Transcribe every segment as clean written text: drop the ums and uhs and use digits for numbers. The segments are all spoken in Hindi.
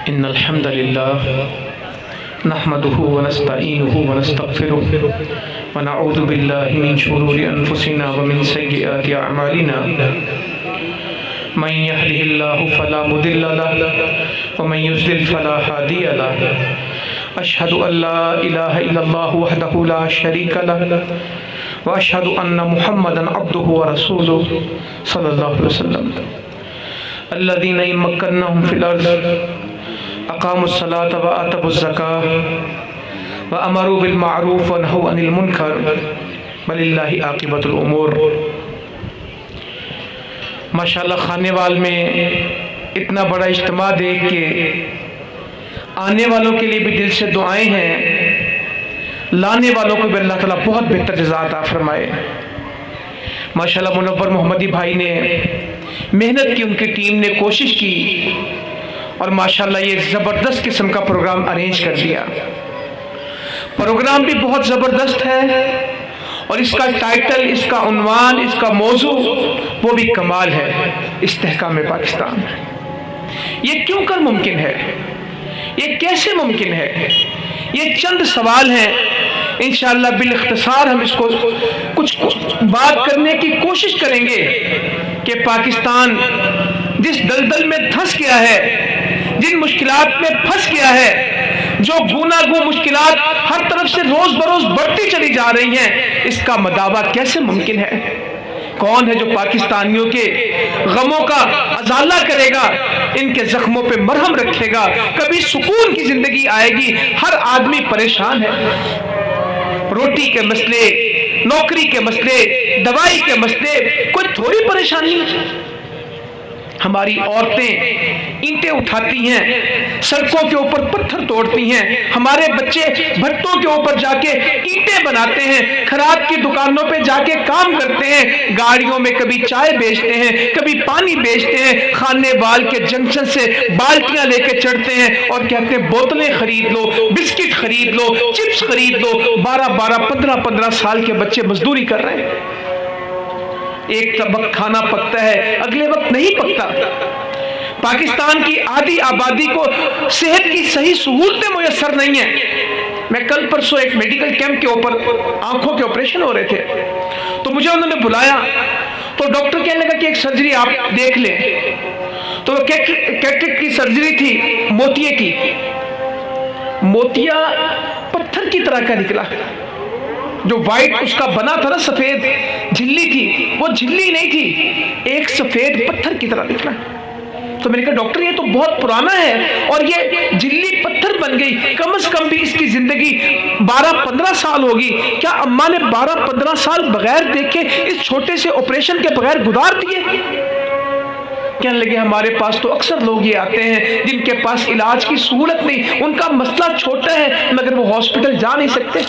इन्नल हम्दुलिल्लाह नहमदुहु व नस्तईनुहु व नस्तगफिरुहु व नऊज़ु बिल्लाहि मिन शुरूरि अनफुसिना व मिन सय्यिआति अअमालिना मन यहदिहिल्लाहु फला मुदिल्ल लहु व मन युज़लिल फला हादिय लहु अशहदु अल्ला इलाहा इल्लल्लाहु वहदहु ला शरीका लहु व अशहदु अन्ना मुहम्मदन अब्दुहु व रसूलुहु सल्लल्लाहु अलैहि वसल्लम अल्लज़ीना मक्कन्नाहुम फिल अर्ज़ अक़ामुस्सलात व आतवुज़्ज़कात व अमरू बिल मारूफ व नहू अनिल मुनकर वलिल्लाहि आक़िबतुल उमूर। माशाअल्लाह खानेवाल में इतना बड़ा इज्तिमा देख के आने वालों के लिए भी दिल से दुआएं हैं, लाने वालों को भी अल्लाह ताला बहुत बेहतर जज़ा अता फरमाए। माशाअल्लाह मुनव्वर मोहम्मदी भाई ने मेहनत की, उनकी टीम ने कोशिश की और माशाअल्लाह ये ज़बरदस्त किस्म का प्रोग्राम अरेंज कर दिया। प्रोग्राम भी बहुत ज़बरदस्त है और इसका टाइटल, इसका उन्वान, इसका मौजू वो भी कमाल है, इस्तेहकाम पाकिस्तान। ये क्यों कर मुमकिन है, ये कैसे मुमकिन है, ये चंद सवाल हैं। इंशाअल्लाह बिल इख्तिसार हम इसको कुछ बात करने की कोशिश करेंगे कि पाकिस्तान जिस दलदल में धंस गया है, जिन मुश्किलात में फंस गया है, जो गूनागू मुश्किलात हर तरफ से रोज बरोज बढ़ती चली जा रही हैं, इसका मदावा कैसे मुमकिन है? कौन है जो पाकिस्तानियों के गमों का अजाला करेगा, इनके जख्मों पे मरहम रखेगा? कभी सुकून की जिंदगी आएगी? हर आदमी परेशान है। रोटी के मसले, नौकरी के मसले, दवाई के मसले, कोई थोड़ी परेशानी है। हमारी औरतें ईंटें उठाती हैं, सड़कों के ऊपर पत्थर तोड़ती हैं, हमारे बच्चे भट्टों के ऊपर जाके ईंटें बनाते हैं, खराब की दुकानों पे जाके काम करते हैं, गाड़ियों में कभी चाय बेचते हैं, कभी पानी बेचते हैं, खाने वाल के जंक्शन से बाल्टियां लेके चढ़ते हैं और कहते हैं बोतलें खरीद लो, बिस्किट खरीद लो, चिप्स खरीद लो। 12-12, 15-15 साल के बच्चे मजदूरी कर रहे हैं। एक वक्त खाना पकता है, अगले वक्त नहीं पकता। पाकिस्तान की आधी आबादी को सेहत की सही सहूलतें मुयस्सर नहीं है। मैं कल परसों एक मेडिकल कैंप के ऊपर, आंखों के ऑपरेशन हो रहे थे, तो मुझे उन्होंने बुलाया, तो डॉक्टर कहने लगा कि एक सर्जरी आप देख लें। तो कैटरेक्ट की सर्जरी थी, मोतिये की। मोतिया पत्थर की तरह का निकला, जो वाइट उसका बना था ना, सफेद झिल्ली थी, वो झिल्ली नहीं थी, एक सफेद पत्थर की तरह निकला। तो मैंने कहा डॉक्टर ये तो बहुत पुराना है और ये झिल्ली पत्थर बन गई, कम से कम भी इसकी जिंदगी 12-15 साल होगी। क्या अम्मा ने 12-15 साल बगैर देखे इस छोटे से ऑपरेशन के बगैर गुजार दिए? कहने लगे हमारे पास तो अक्सर लोग ये आते हैं जिनके पास इलाज की सहूलत नहीं, उनका मसला छोटा है मगर वो हॉस्पिटल जा नहीं सकते।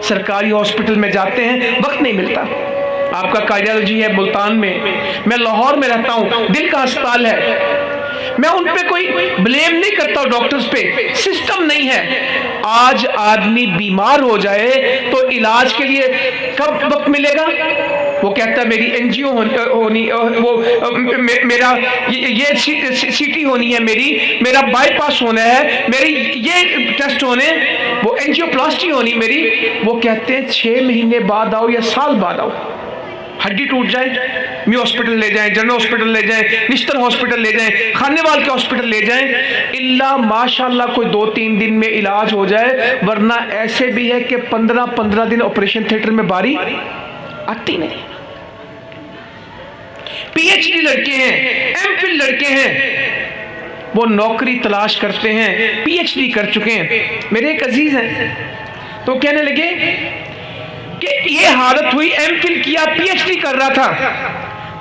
सरकारी हॉस्पिटल में जाते हैं, वक्त नहीं मिलता। आपका कार्डियोलॉजी है मुल्तान में, मैं लाहौर में रहता हूँ, दिल का अस्पताल है। मैं उन पे कोई ब्लेम नहीं करता हूँ, डॉक्टर्स पे, सिस्टम नहीं है। आज आदमी बीमार हो जाए तो इलाज के लिए कब वक्त मिलेगा? वो कहता है मेरी एनजीओ होनी, वो मेरा ये सीटी होनी है, मेरा बाईपास होना है, मेरी ये टेस्ट होने, वो एंजियोप्लास्टी होनी मेरी। वो कहते हैं 6 महीने बाद आओ या साल बाद आओ। हड्डी टूट जाए, मी हॉस्पिटल ले जाएं, जनरल हॉस्पिटल ले जाएं, निश्तर हॉस्पिटल ले जाएं, खानेवाल के हॉस्पिटल ले जाएं, इल्ला माशाल्लाह कोई 2-3 दिन में इलाज हो जाए। वरना ऐसे भी है कि 15-15 दिन ऑपरेशन थिएटर में बारी आती नहीं। पीएचडी लड़के हैं, एमफिल लड़के हैं, वो नौकरी तलाश करते हैं, पीएचडी कर चुके हैं। मेरे एक अजीज हैं, तो कहने लगे कि ये हालत हुई, एमफिल किया, पीएचडी कर रहा था,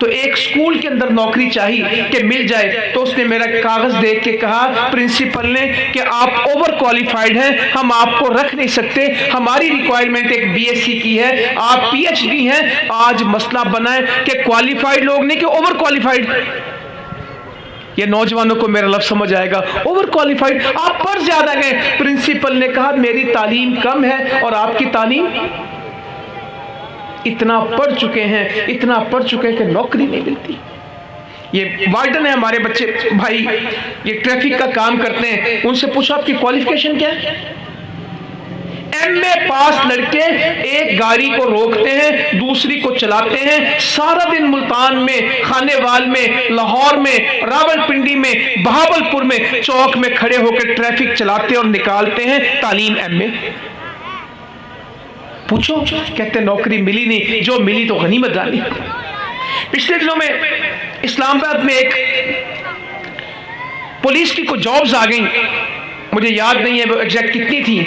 तो एक स्कूल के अंदर नौकरी चाहिए कि मिल जाए। तो उसने मेरा कागज देख के कहा प्रिंसिपल ने कि आप ओवर क्वालिफाइड हैं, हम आपको रख नहीं सकते, हमारी रिक्वायरमेंट एक बीएससी की है, आप पीएचडी हैं। आज मसला बना है कि क्वालिफाइड लोग नहीं कि ओवर क्वालिफाइड। ये नौजवानों को मेरा लफ्ज समझ आएगा, ओवर क्वालिफाइड, आप पढ़ ज्यादा गए। प्रिंसिपल ने कहा मेरी तालीम कम है और आपकी तालीम इतना पढ़ चुके हैं, इतना पढ़ चुके हैं कि नौकरी नहीं मिलती। ये वार्डन है हमारे बच्चे भाई, ये ट्रैफिक का काम करते हैं, उनसे पूछो आपकी क्वालिफिकेशन क्या है? एमए पास लड़के एक गाड़ी को रोकते हैं, दूसरी को चलाते हैं, सारा दिन मुल्तान में, खानेवाल में, लाहौर में, रावलपिंडी में, बहावलपुर में चौक में खड़े होकर ट्रैफिक चलाते और निकालते हैं, तालीम एमए। पूछो, कहते नौकरी मिली नहीं, जो मिली तो गनीमत डाली। पिछले दिनों में इस्लामाबाद में एक पुलिस की कुछ जॉब्स आ गई, मुझे याद नहीं है वो एग्जैक्ट कितनी थी।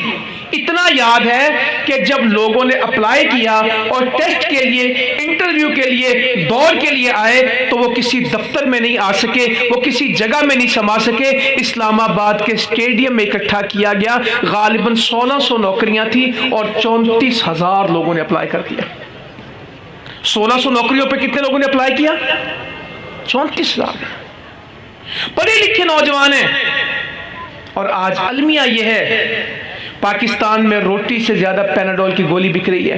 इतना याद है कि जब लोगों ने अप्लाई किया और टेस्ट के लिए, इंटरव्यू के लिए, दौर के लिए आए तो वो किसी दफ्तर में नहीं आ सके, वो किसी जगह में नहीं समा सके। इस्लामाबाद के स्टेडियम में इकट्ठा किया गया, गालिबन 1600 नौकरियां थी और 34,000 लोगों ने अप्लाई कर दिया। 1600 नौकरियों पे कितने लोगों ने अप्लाई किया? 34,000। पढ़े लिखे नौजवान हैं। और आज अलमिया यह है, पाकिस्तान में रोटी से ज्यादा पैनाडोल की गोली बिक रही है।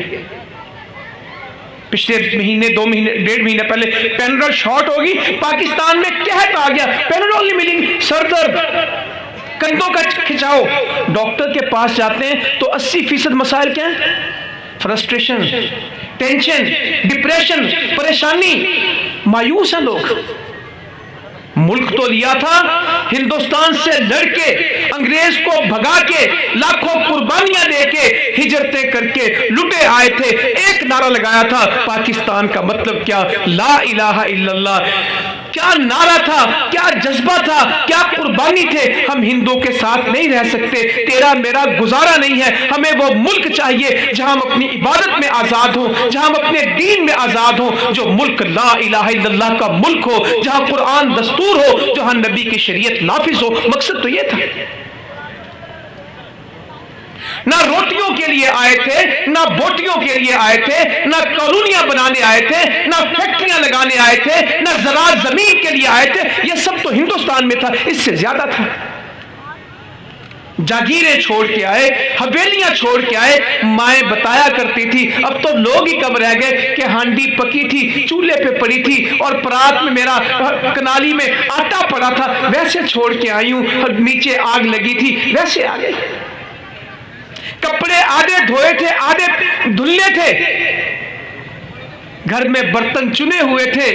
पिछले महीने, 2 महीने, 1.5 महीने पहले पैनाडोल शॉर्ट होगी, पाकिस्तान में कहत आ गया पैनाडोल नहीं मिलेगी, सर दर्द, कंधों का खिंचाव। डॉक्टर के पास जाते हैं तो 80% मसाइल क्या है? फ्रस्ट्रेशन, टेंशन, डिप्रेशन, परेशानी। मायूस है लोग। मुल्क तो लिया था, हिंदुस्तान से लड़के, अंग्रेज को भगा के, लाखों कुर्बानियां देके, हिजरतें करके लुटे आए थे। एक नारा लगाया था, पाकिस्तान का मतलब क्या? ला इलाहा इल्लल्लाह। क्या नारा था, क्या जज्बा था, क्या कुर्बानी थे। हम हिंदुओं के साथ नहीं रह सकते, तेरा मेरा गुजारा नहीं है। हमें वो मुल्क चाहिए जहां हम अपनी इबादत में आजाद हो, जहां हम अपने दीन में आजाद हो, जो मुल्क ला इलाहा इल्लल्लाह का मुल्क हो, जहां कुरान दस्तूर हो, जहां नबी की शरीयत नाफिज हो। मकसद तो ये था। ना रोटियों के लिए आए थे, ना बोटियों के लिए आए थे, ना कॉलोनियां बनाने आए थे, ना फैक्ट्रियां लगाने आए थे, ना ज़राअत जमीन के लिए आए थे। यह सब तो हिंदुस्तान में था, इससे ज्यादा था। जागीरें छोड़ के आए, हवेलियां छोड़ के आए। माएं बताया करती थी, अब तो लोग ही कम रह गए कि हांडी पकी थी, चूल्हे पे पड़ी थी और परात में मेरा कनाली में आटा पड़ा था, वैसे छोड़ के आई हूं, नीचे आग लगी थी, वैसे आ गई। कपड़े आधे धोए थे, आधे धुलने थे, घर में बर्तन चुने हुए थे,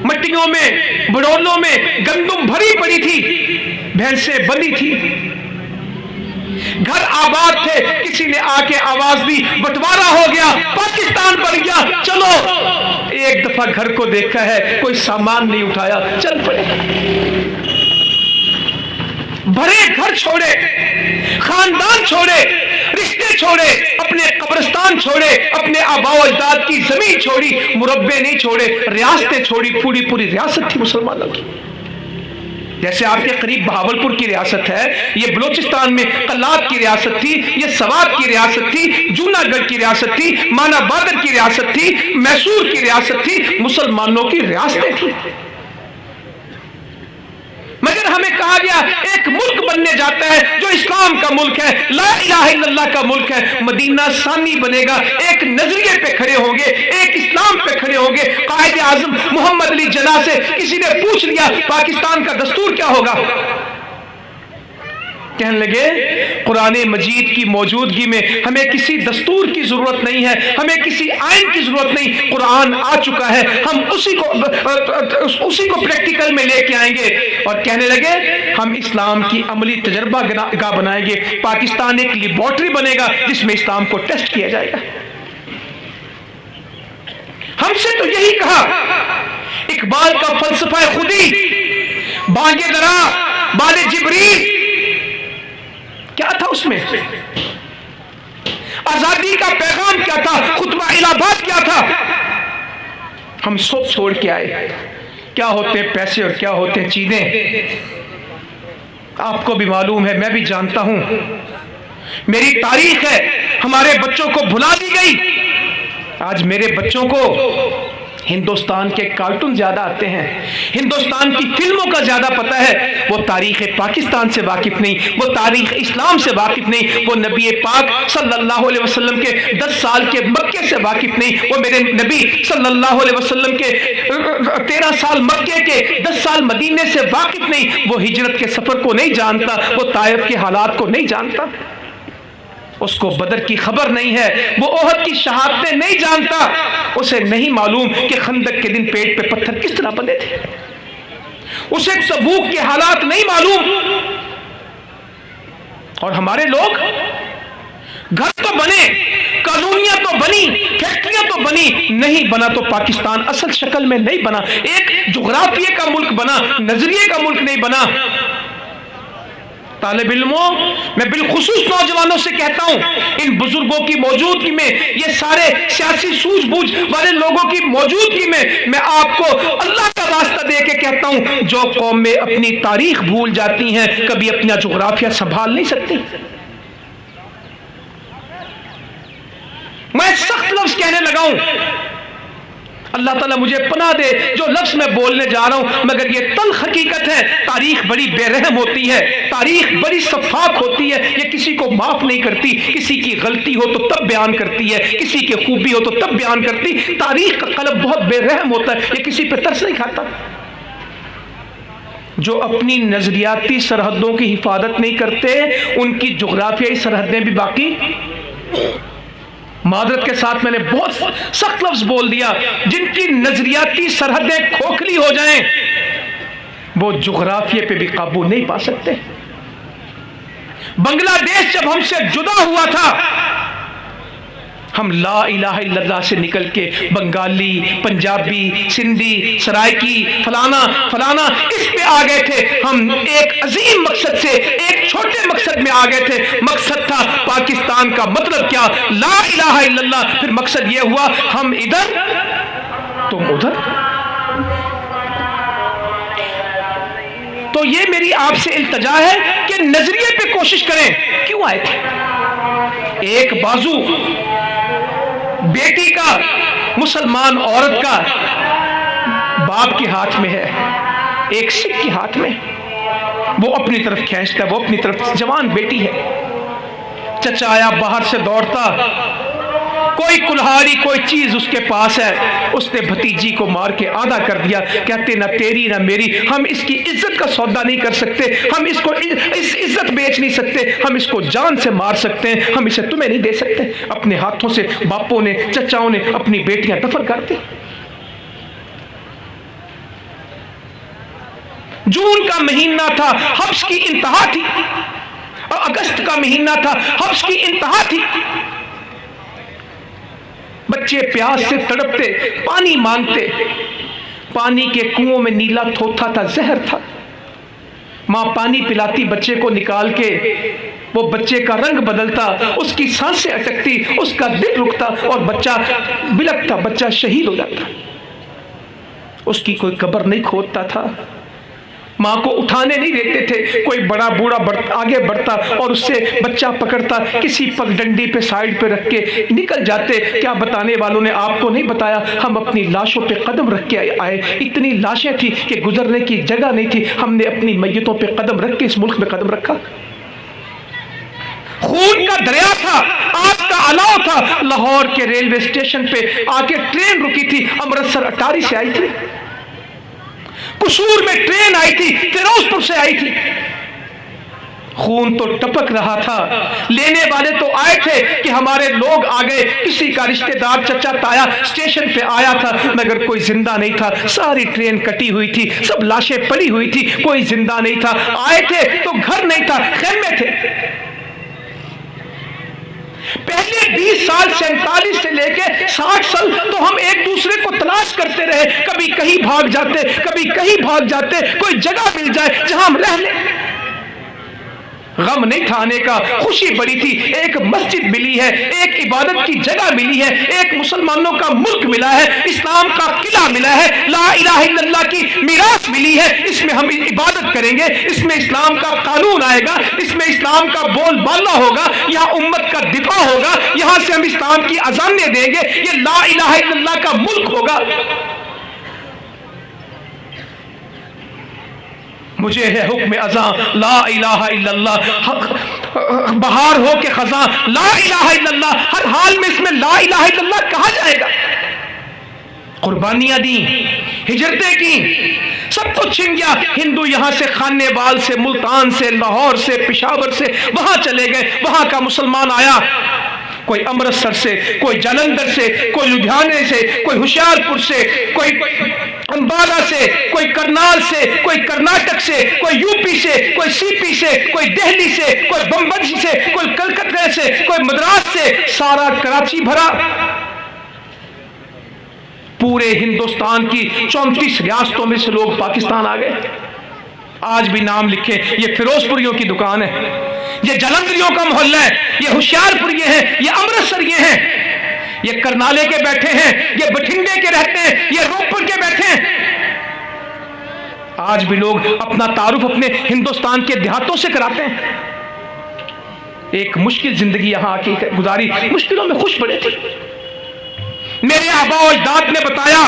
मट्टियों में, बड़ोलों में गंदुम भरी पड़ी थी, भैंसें बंधी थी। घर आबाद थे, किसी ने आके आवाज दी, बंटवारा हो गया, पाकिस्तान बन गया। चलो, एक दफा घर को देखा है, कोई सामान नहीं उठाया, चल पड़े। भरे घर छोड़े, खानदान छोड़े, रिश्ते छोड़े, अपने कब्रिस्तान छोड़े, अपने आबाओ अजदाद की जमीन छोड़ी, मुरब्बे नहीं छोड़े, रियासतें छोड़ी। पूरी पूरी रियासत थी मुसलमानों की। जैसे आपके करीब बहावलपुर की रियासत है, ये बलोचिस्तान में कल्लात की रियासत थी, ये सवात की रियासत थी, जूनागढ़ की रियासत थी, माना बादर की रियासत थी, मैसूर की रियासत थी, मुसलमानों की रियासतें थी। मगर हमें कहा गया एक मुल्क बनने जाता है जो इस्लाम का मुल्क है, ला इलाहा इल्लल्लाह का मुल्क है। मदीना सानी बनेगा, एक नजरिए पे खड़े होंगे, एक इस्लाम पे खड़े होंगे। कायदे आजम मोहम्मद अली जिन्ना से किसी ने पूछ लिया पाकिस्तान का दस्तूर क्या होगा, कहने लगे कुरान मजीद की मौजूदगी में हमें किसी दस्तूर की जरूरत नहीं है, हमें किसी आइन की जरूरत नहीं, कुरान आ चुका है, हम उसी को प्रैक्टिकल में लेके आएंगे। और कहने लगे हम इस्लाम की अमली तजर्बा गाह बनाएंगे, पाकिस्तान एक लेबोरेटरी बनेगा जिसमें इस्लाम को टेस्ट किया जाएगा। हमसे तो यही कहा। इकबाल का फलसफा खुदी, बागे दरा, बाले जिब्रील, क्या था उसमें? आजादी का पैगाम क्या था? खुतबा इलाहाबाद क्या था? हम सब छोड़ के आए। क्या होते हैं पैसे और क्या होते हैं चीजें, आपको भी मालूम है, मैं भी जानता हूं। मेरी तारीख है, हमारे बच्चों को भुला दी गई। आज मेरे बच्चों को हिंदुस्तान के कार्टून ज्यादा आते हैं, हिंदुस्तान की फिल्मों का ज्यादा पता है। वो तारीख पाकिस्तान से वाकिफ नहीं, वो तारीख इस्लाम से वाकिफ नहीं, वो नबी पाक सल्लल्लाहु अलैहि वसल्लम के 10 साल के मक्के से वाकिफ नहीं, वो मेरे नबी सल्लल्लाहु अलैहि वसल्लम के 13 साल मक्के के 10 साल मदीने से वाकिफ नहीं, वो हिजरत के सफर को नहीं जानता, वो ताइफ के हालात को नहीं जानता, उसको बदर की खबर नहीं है, वो ओहद की शहादतें नहीं जानता, उसे नहीं मालूम कि खंदक के दिन पेट पे पत्थर किस तरह बने थे, उसे तबूक के हालात नहीं मालूम। और हमारे लोग घर तो बने, कॉलोनियां तो बनी, फैक्ट्रियां तो बनी, नहीं बना तो पाकिस्तान असल शक्ल में नहीं बना, एक जुग्राफिये का मुल्क बना, नजरिए का मुल्क नहीं बना। तालिब इल्मों, मैं बिलखुसूस नौजवानों से कहता हूं, इन बुजुर्गों की मौजूदगी में, ये सारे सियासी सूझबूझ वाले लोगों की मौजूदगी में, मैं आपको अल्लाह का वास्ता दे के कहता हूं, जो कौमें अपनी तारीख भूल जाती हैं कभी अपना जुग्राफिया संभाल नहीं सकती। मैं सख्त लफ्ज कहने लगा हूं, अल्लाह ताला मुझे पनाह दे जो लफ्ज मैं बोलने जा रहा हूं, मगर ये तल्ख हकीकत है। तारीख बड़ी बेरहम होती है, तारीख बड़ी सफाक होती है, ये किसी को माफ नहीं करती, किसी की गलती हो तो तब बयान करती है, किसी की खूबी हो तो तब बयान करती। तारीख का कलम बहुत बेरहम होता है, ये किसी पे तरस नहीं खाता। जो अपनी नजरियाती सरहदों की हिफाजत नहीं करते, उनकी जुग्राफियाई सरहदें भी बाकी। मादरत के साथ मैंने बहुत सख्त लफ्ज बोल दिया, जिनकी नजरियाती सरहदें खोखली हो जाएं, वो जुग्राफिये पे भी काबू नहीं पा सकते। बांग्लादेश जब हमसे जुदा हुआ था, हम ला इलाहा इल्लल्लाह से निकल के बंगाली, पंजाबी, सिंधी, सराइकी, फलाना फलाना इस पे आ गए थे। हम एक अजीम मकसद से एक छोटे मकसद में आ गए थे। मकसद था पाकिस्तान का मतलब क्या, ला इलाहा इल्लल्लाह। फिर मकसद ये हुआ, हम इधर तुम उधर। तो ये मेरी आपसे इल्तजा है कि नजरिए पे कोशिश करें। क्यों आए थे? एक बाजू बेटी का, मुसलमान औरत का बाप के हाथ में है, एक सिख के हाथ में, वो अपनी तरफ खींचता है, वो अपनी तरफ, जवान बेटी है। चचा आया बाहर से दौड़ता, कोई कुल्हाड़ी कोई चीज उसके पास है, उसने भतीजी को मार के आधा कर दिया। कहते ना तेरी ना मेरी, हम इसकी इज्जत का सौदा नहीं कर सकते, हम इसको इस इज्जत बेच नहीं सकते, हम इसको जान से मार सकते हैं, हम इसे तुम्हें नहीं दे सकते। अपने हाथों से बापों ने, चचाओं ने अपनी बेटियां दफन कर दी। जून का महीना था, हब्स की इंतहा थी, और अगस्त का महीना था, हब्स की इंतहा थी। बच्चे प्यास से तड़पते, पानी मांगते, पानी के कुओं में नीला थोथा था, जहर था। मां पानी पिलाती बच्चे को निकाल के, वो बच्चे का रंग बदलता, उसकी सांसें अटकती, उसका दिल रुकता और बच्चा बिलखता, बच्चा शहीद हो जाता। उसकी कोई कब्र नहीं खोदता था, माँ को उठाने नहीं देते थे। कोई बड़ा बूढ़ा आगे बढ़ता और उससे बच्चा पकड़ता, किसी पगडंडी पे साइड पे रख के निकल जाते। क्या बताने वालों ने आपको नहीं बताया, हम अपनी लाशों पे कदम रख के आए। इतनी लाशें थी कि गुजरने की जगह नहीं थी, हमने अपनी मैयतों पे कदम रख के इस मुल्क में कदम रखा। खून का दरिया था, आग का अलाव था। लाहौर के रेलवे स्टेशन पे आके ट्रेन रुकी थी, अमृतसर अटारी से आई थी, कसूर में ट्रेन आई थी, फिरोजपुर से आई थी। खून तो टपक रहा था, लेने वाले तो आए थे कि हमारे लोग आ गए। किसी का रिश्तेदार चचा ताया स्टेशन पे आया था, मगर कोई जिंदा नहीं था। सारी ट्रेन कटी हुई थी, सब लाशें पड़ी हुई थी, कोई जिंदा नहीं था। आए थे तो घर नहीं था, खेमे थे। पहले 20 साल 47 से लेके 60 साल तो हम एक दूसरे को तलाश करते रहे। कभी कहीं भाग जाते, कभी कहीं भाग जाते, कोई जगह मिल जाए जहां हम रह लें। गम नहीं था आने का, खुशी बड़ी थी। एक मस्जिद मिली है, एक इबादत की जगह मिली है, एक मुसलमानों का मुल्क मिला है, इस्लाम का किला मिला है, ला इलाहा इल्लल्लाह की मीरास मिली है। इसमें हम इबादत करेंगे, इसमें इस्लाम का कानून आएगा, इसमें इस्लाम का बोलबाला होगा, यहाँ उम्मत का दिफा होगा, यहाँ से हम इस्लाम की अजानें देंगे। ये ला इलाहा इल्लल्लाह का मुल्क होगा। मुझे है हुक्म अज़ा ला इलाहा इल्लल्लाह, बहार हो के खजा ला इलाहा इल्लल्लाह, हर हाल में इसमें ला इलाहा इल्लल्लाह कहा जाएगा। कुर्बानियां दी, हिजरतें की, सब कुछ छिन गया। हिंदू यहां से खानेवाल से, मुल्तान से, लाहौर से, पेशावर से वहां चले गए। वहां का मुसलमान आया, कोई अमृतसर से, कोई जालंधर से, कोई लुधियाने से, कोई होशियारपुर से, कोई अंबाला से, कोई करनाल से, कोई कर्नाटक से, कोई यूपी से, कोई सीपी से, कोई दिल्ली से, कोई बम्बई से, कोई कलकत्ता से, कोई मद्रास से, सारा कराची भरा। पूरे हिंदुस्तान की 34 रियासतों में से लोग पाकिस्तान आ गए। आज भी नाम लिखे, ये फिरोजपुरियों की दुकान है, ये जलंधरियों का मोहल्ला है, ये होशियारपुरी हैं, ये अमृतसरिये हैं, ये करनाले के बैठे हैं, ये बठिंडे के रहते हैं, ये रोहतक के बैठे हैं। आज भी लोग अपना तारुफ अपने हिंदुस्तान के देहातों से कराते हैं। एक मुश्किल जिंदगी यहां आके गुजारी, मुश्किलों में खुश बड़े थे। मेरे आबा और अजदाद ने बताया,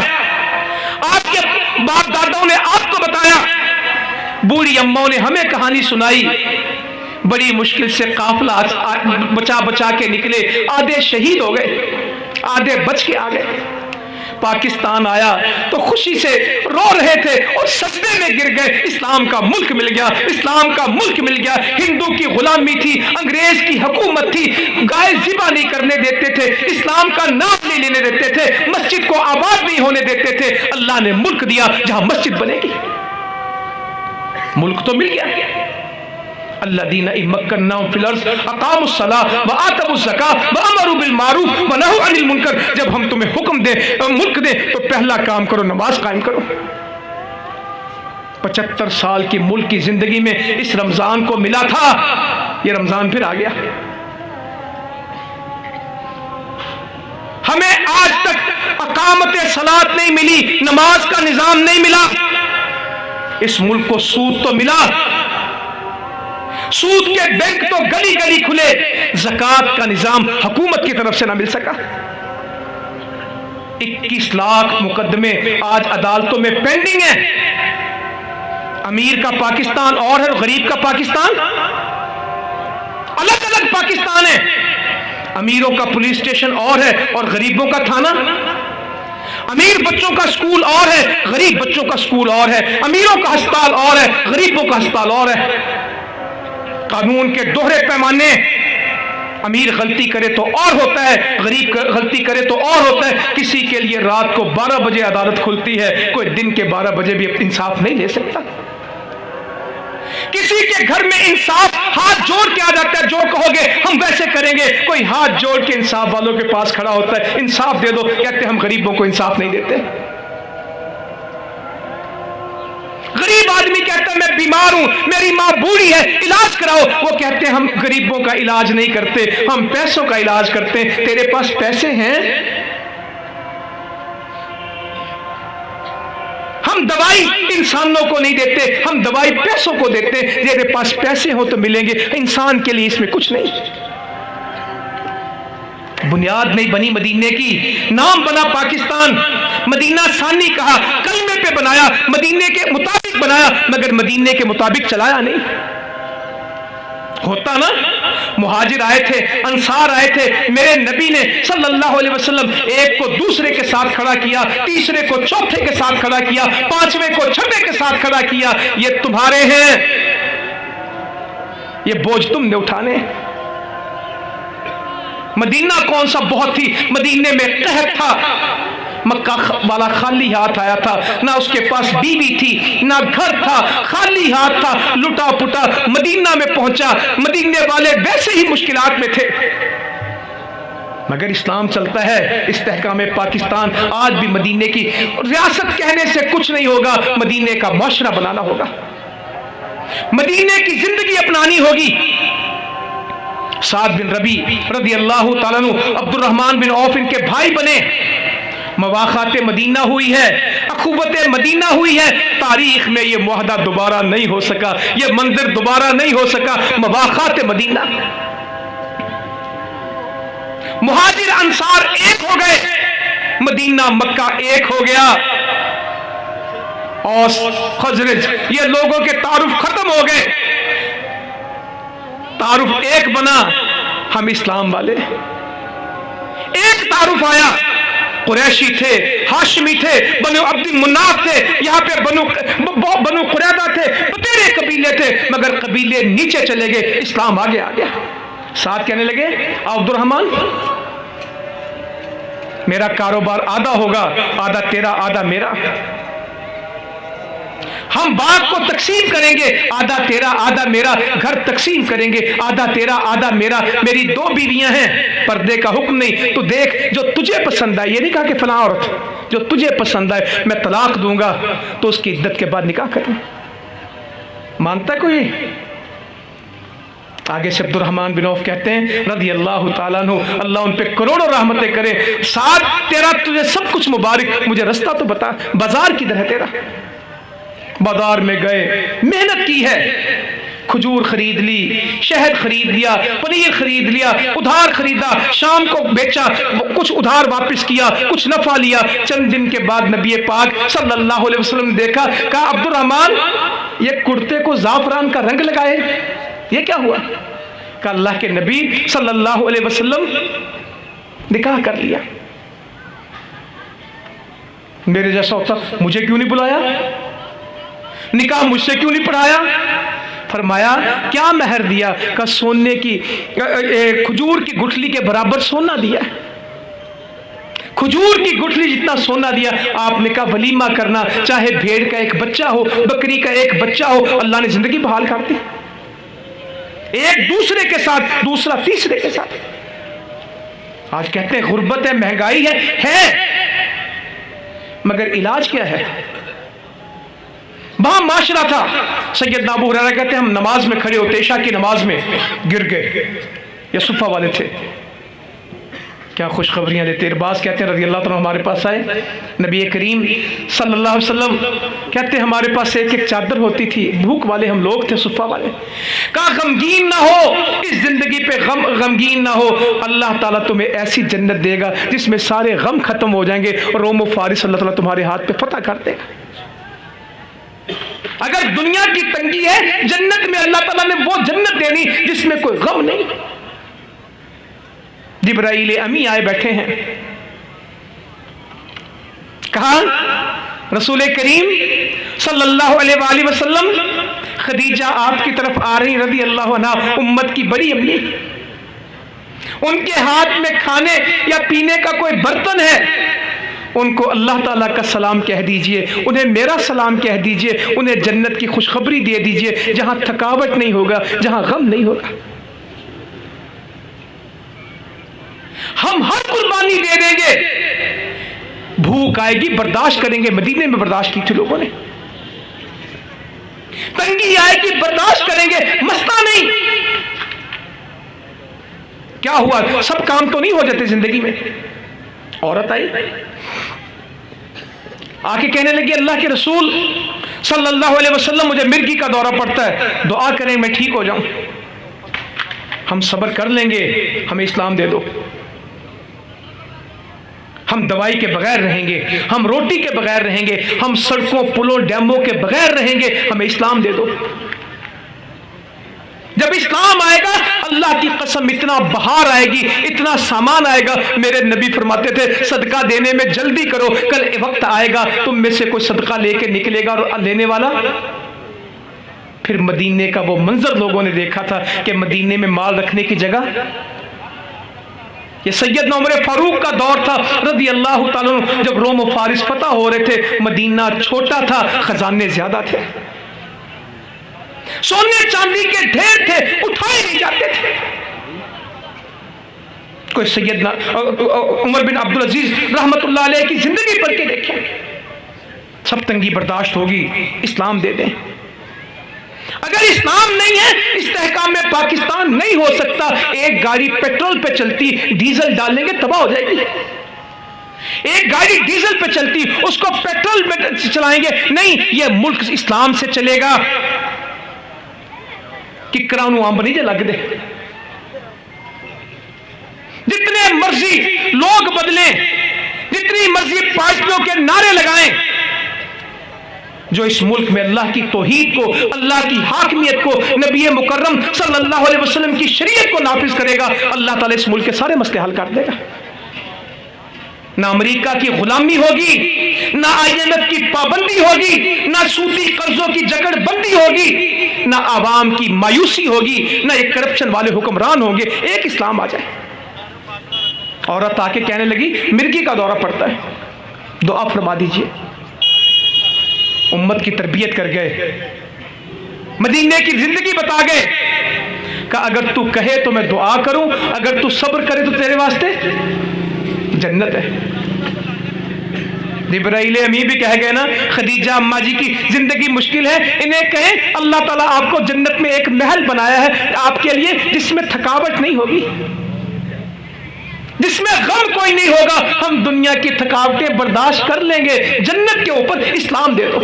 आपके बाप दादाओं ने आपको बताया, बूढ़ी अम्माओं ने हमें कहानी सुनाई। बड़ी मुश्किल से काफिला बचा बचा के निकले, आधे शहीद हो गए, आधे बच के आ गए। पाकिस्तान आया तो खुशी से रो रहे थे और सजदे में गिर गए। इस्लाम का मुल्क मिल गया, इस्लाम का मुल्क मिल गया। हिंदू की गुलामी थी, अंग्रेज की हुकूमत थी, गाय ज़िबा नहीं करने देते थे, इस्लाम का नाम नहीं लेने देते थे, मस्जिद को आबाद नहीं होने देते थे। अल्लाह ने मुल्क दिया जहां मस्जिद बनेगी। मुल्क तो मिल गया। अल्लज़ीना इम्मक्कन्नाहुम फिल अर्ज़ अक़ामुस सलाह व आतवुज़ ज़कात व अमरू बिल मारूफ व नहू अनिल मुनकर। जब हम तुम्हें हुक्म दें, मुल्क दें, तो पहला काम करो, नमाज कायम करो। 75 साल की मुल्क की जिंदगी में इस रमजान को मिला था, ये रमजान फिर आ गया। हमें आज तक अकामत सलात नहीं मिली, नमाज का निजाम नहीं मिला। इस मुल्क को सूद तो मिला, सूद के बैंक तो गली गली खुले, ज़कात का निजाम हुकूमत की तरफ से ना मिल सका। 21 लाख मुकदमे आज अदालतों में पेंडिंग है। अमीर का पाकिस्तान और है, गरीब का पाकिस्तान अलग अलग पाकिस्तान है। अमीरों का पुलिस स्टेशन और है और गरीबों का थाना। अमीर बच्चों का स्कूल और है, गरीब बच्चों का स्कूल और है। अमीरों का अस्पताल और है, गरीबों का अस्पताल और है। कानून के दोहरे पैमाने, अमीर गलती करे तो और होता है, गरीब गलती करे तो और होता है। किसी के लिए रात को 12 बजे अदालत खुलती है, कोई दिन के 12 बजे भी इंसाफ नहीं ले सकता। किसी के घर में इंसाफ हाथ जोड़ के आ जाता है, जो कहोगे हम वैसे करेंगे। कोई हाथ जोड़ के इंसाफ वालों के पास खड़ा होता है, इंसाफ दे दो, कहते हम गरीबों को इंसाफ नहीं देते। गरीब आदमी कहता है मैं बीमार हूं, मेरी मां बूढ़ी है, इलाज कराओ। वो कहते हैं हम गरीबों का इलाज नहीं करते, हम पैसों का इलाज करते हैं। तेरे पास पैसे हैं? हम दवाई इंसानों को नहीं देते, हम दवाई पैसों को देते। तेरे पास पैसे हो तो मिलेंगे, इंसान के लिए इसमें कुछ नहीं। बुनियाद नहीं बनी मदीने की, नाम बना पाकिस्तान। मदीना सानी कहा, कलमे पे बनाया, मदीने के मुताबिक बनाया, मगर मदीने के मुताबिक चलाया नहीं। होता ना, मुहाजिर आए थे, अंसार आए थे, मेरे नबी ने सल्लल्लाहु अलैहि वसल्लम एक को दूसरे के साथ खड़ा किया, तीसरे को चौथे के साथ खड़ा किया, पांचवें को छठे के साथ खड़ा किया। ये तुम्हारे हैं, ये बोझ तुमने उठाने। मदीना कौन सा बहुत थी, मदीने में कहत था। मक्का वाला खाली हाथ आया था, ना उसके पास बीवी थी, ना घर था, खाली हाथ था, लुटा पुटा मदीना में पहुंचा। मदीने वाले वैसे ही मुश्किलात में थे, मगर इस्लाम चलता है। इस्तेहकाम पाकिस्तान आज भी मदीने की रियासत कहने से कुछ नहीं होगा, मदीने का माशरा बनाना होगा, मदीने की जिंदगी अपनानी होगी। साद बिन रबी रज़ी अल्लाह ताला अन्हु, अब्दुर्रहमान बिन औफ इनके भाई बने। मवाक़ात मदीना हुई है, अखुवत मदीना हुई है। तारीख में ये मुआहदा दोबारा नहीं हो सका, ये मंदिर दोबारा नहीं हो सका। मवाक़ात मदीना, मुहाजिर अंसार एक हो गए, मदीना मक्का एक हो गया। औस खजरज, ये लोगों के तारुफ खत्म हो गए। तारुफ एक बना, हम इस्लाम वाले। एक तारुफ आया, कुरैशी थे, हाशमी थे, बनु अब्दुल मुन्नाफ थे, यहाँ पे बनु कुरैदा थे, बतेरे कबीले थे, मगर कबीले नीचे चले गए, इस्लाम आगे आ गया। साथ कहने लगे, अब्दुर्रहमान मेरा कारोबार आधा होगा, आधा तेरा आधा मेरा। हम बाग को तकसीम करेंगे, आधा तेरा आधा मेरा। घर तकसीम करेंगे, आधा तेरा आधा मेरा। मेरी 2 बीवियां हैं, पर्दे का हुक्म नहीं। तो देख जो तुझे पसंद आए, ये नहीं कहा कि फलां औरत, जो तुझे पसंद आए मैं तलाक दूंगा तो उसकी इद्दत के बाद निकाह करें। मानता कोई? आगे से अब्दुर्रहमान बिन औफ कहते हैं रज़ी अल्लाह ताला अन्हु, अल्लाह उन पे करोड़ों रहमतें करे। साथ तेरा तुझे सब कुछ मुबारक, मुझे रास्ता तो बता, बाजार किधर है तेरा? बाजार में गए, मेहनत की है, खजूर खरीद ली, शहद खरीद लिया, पनीर खरीद लिया, उधार खरीदा, शाम को बेचा, कुछ उधार वापस किया, कुछ नफा लिया। चंद दिन के बाद नबी पाक सल्लल्लाहु अलैहि वसल्लम ने देखा, कहा अब्दुर्रहमान ये कुर्ते को जाफरान का रंग लगाए, ये क्या हुआ? कहा अल्लाह के नबी सल्लल्लाहु अलैहि वसल्लम निकाह कर लिया। मेरे जैसा होता मुझे क्यों नहीं बुलाया, निकाह मुझसे क्यों नहीं पढ़ाया? फरमाया क्या महर दिया? का सोने की खजूर की गुठली के बराबर सोना दिया, खजूर की गुठली जितना सोना दिया। आपने कहा वलीमा करना, चाहे भेड़ का एक बच्चा हो, बकरी का एक बच्चा हो, अल्लाह ने जिंदगी बहाल कर दी। एक दूसरे के साथ, दूसरा तीसरे के साथ। आज कहते हैं गुर्बत है, महंगाई है मगर इलाज क्या है? वहां माशरा था। सैयदना अबू हुरैरा कहते हैं हम नमाज में खड़े होते, इशा की नमाज में गिर गए, ये सुफा वाले थे, क्या खुशखबरियां देते। इरबाज कहते हैं रज़ी अल्लाह तआला हमारे पास आए, नबी करीम सल्लल्लाहु अलैहि वसल्लम कहते हैं हमारे पास एक एक चादर होती थी, भूख वाले हम लोग थे, सुफा वाले। कहा गमगीन ना हो, इस जिंदगी पे गमगीन ना हो, अल्लाह ताला तुम्हें ऐसी जन्नत देगा जिसमें सारे गम खत्म हो जाएंगे और रोम फारिस अल्लाह ताला तुम्हारे हाथ पे फतह कर देगा। अगर दुनिया की तंगी है, जन्नत में अल्लाह ताला ने वो जन्नत देनी जिसमें कोई गम नहीं। जिब्राइल अमी आए बैठे हैं, कहा रसूल करीम सल्लल्लाहु अलैहि वसल्लम खदीजा आपकी तरफ आ रही रज़ी अल्लाह अन्हा, उम्मत की बड़ी अम्मी, उनके हाथ में खाने या पीने का कोई बर्तन है, उनको अल्लाह ताला का सलाम कह दीजिए, उन्हें मेरा सलाम कह दीजिए, उन्हें जन्नत की खुशखबरी दे दीजिए जहां थकावट नहीं होगा, जहां गम नहीं होगा। हम हर कुर्बानी दे देंगे, भूख आएगी बर्दाश्त करेंगे, मदीने में बर्दाश्त की थी लोगों ने, तंगी आएगी बर्दाश्त करेंगे, मस्ता नहीं। क्या हुआ? सब काम तो नहीं हो जाते जिंदगी में। औरत आई आके कहने लगी अल्लाह के रसूल सल्लल्लाहु अलैहि वसल्लम मुझे मिर्गी का दौरा पड़ता है, दुआ करें मैं ठीक हो जाऊं। हम सब्र कर लेंगे, हमें इस्लाम दे दो। हम दवाई के बगैर रहेंगे, हम रोटी के बगैर रहेंगे, हम सड़कों पुलों डैमों के बगैर रहेंगे, हमें इस्लाम दे दो। जब इस्लाम आएगा अल्लाह की कसम इतना बहार आएगी, इतना सामान आएगा। मेरे नबी फरमाते थे सदका देने में जल्दी करो, कल वक्त आएगा तुम में से कोई सदका लेके निकलेगा और लेने वाला। फिर मदीने का वो मंजर लोगों ने देखा था कि मदीने में माल रखने की जगह, ये सैयदना उमर फारूक का दौर था रज़ी अल्लाह ताला अन्हु, जब रोम और फारिस फतह हो रहे थे, मदीना छोटा था, खजाने ज्यादा थे, सोने चांदी के ढेर थे, उठाए नहीं जाते थे। कोई सैयदना उमर बिन अब्दुल अजीज रहमतुल्लाह अलैह की जिंदगी पढ़ के देखें, सब तंगी बर्दाश्त होगी, इस्लाम दे दें। अगर इस्लाम नहीं है, इस्तेहकाम में पाकिस्तान नहीं हो सकता। एक गाड़ी पेट्रोल पे चलती, डीजल डालेंगे तबाह हो जाएगी। एक गाड़ी डीजल पे चलती, उसको पेट्रोल पे चलाएंगे, नहीं ये मुल्क इस्लाम से चलेगा। कि करानू अंब नहीं लग दे, जितने मर्जी लोग बदलें, जितनी मर्जी पार्टियों के नारे लगाएं, जो इस मुल्क में अल्लाह की तौहीद को, अल्लाह की हाकिमियत को, नबी मुकर्रम सल्लल्लाहु अलैहि वसल्लम की शरीयत को नाफिज करेगा, अल्लाह ताला इस मुल्क के सारे मसले हल कर देगा। ना अमेरिका की गुलामी होगी, ना IMF की पाबंदी होगी, ना सूदी कर्जों की जकड़बंदी होगी, ना आवाम की मायूसी होगी, ना ये करप्शन वाले हुक्मरान होंगे। एक इस्लाम आ जाए। औरत आके कहने लगी मिर्गी का दौरा पड़ता है, दुआ फरमा दीजिए। उम्मत की तरबियत कर गए, मदीने की जिंदगी बता गए। कहा अगर तू कहे तो मैं दुआ करूं, अगर तू सब्र करे तो तेरे वास्ते जन्नत है। जिब्राइल अमीन भी कह गए ना, खदीजा अम्मा जी की जिंदगी मुश्किल है, इन्हें कहें अल्लाह ताला आपको जन्नत में एक महल बनाया है आपके लिए, जिसमें थकावट नहीं होगी, जिसमें गम कोई नहीं होगा। हम दुनिया की थकावटें बर्दाश्त कर लेंगे, जन्नत के ऊपर इस्लाम दे दो।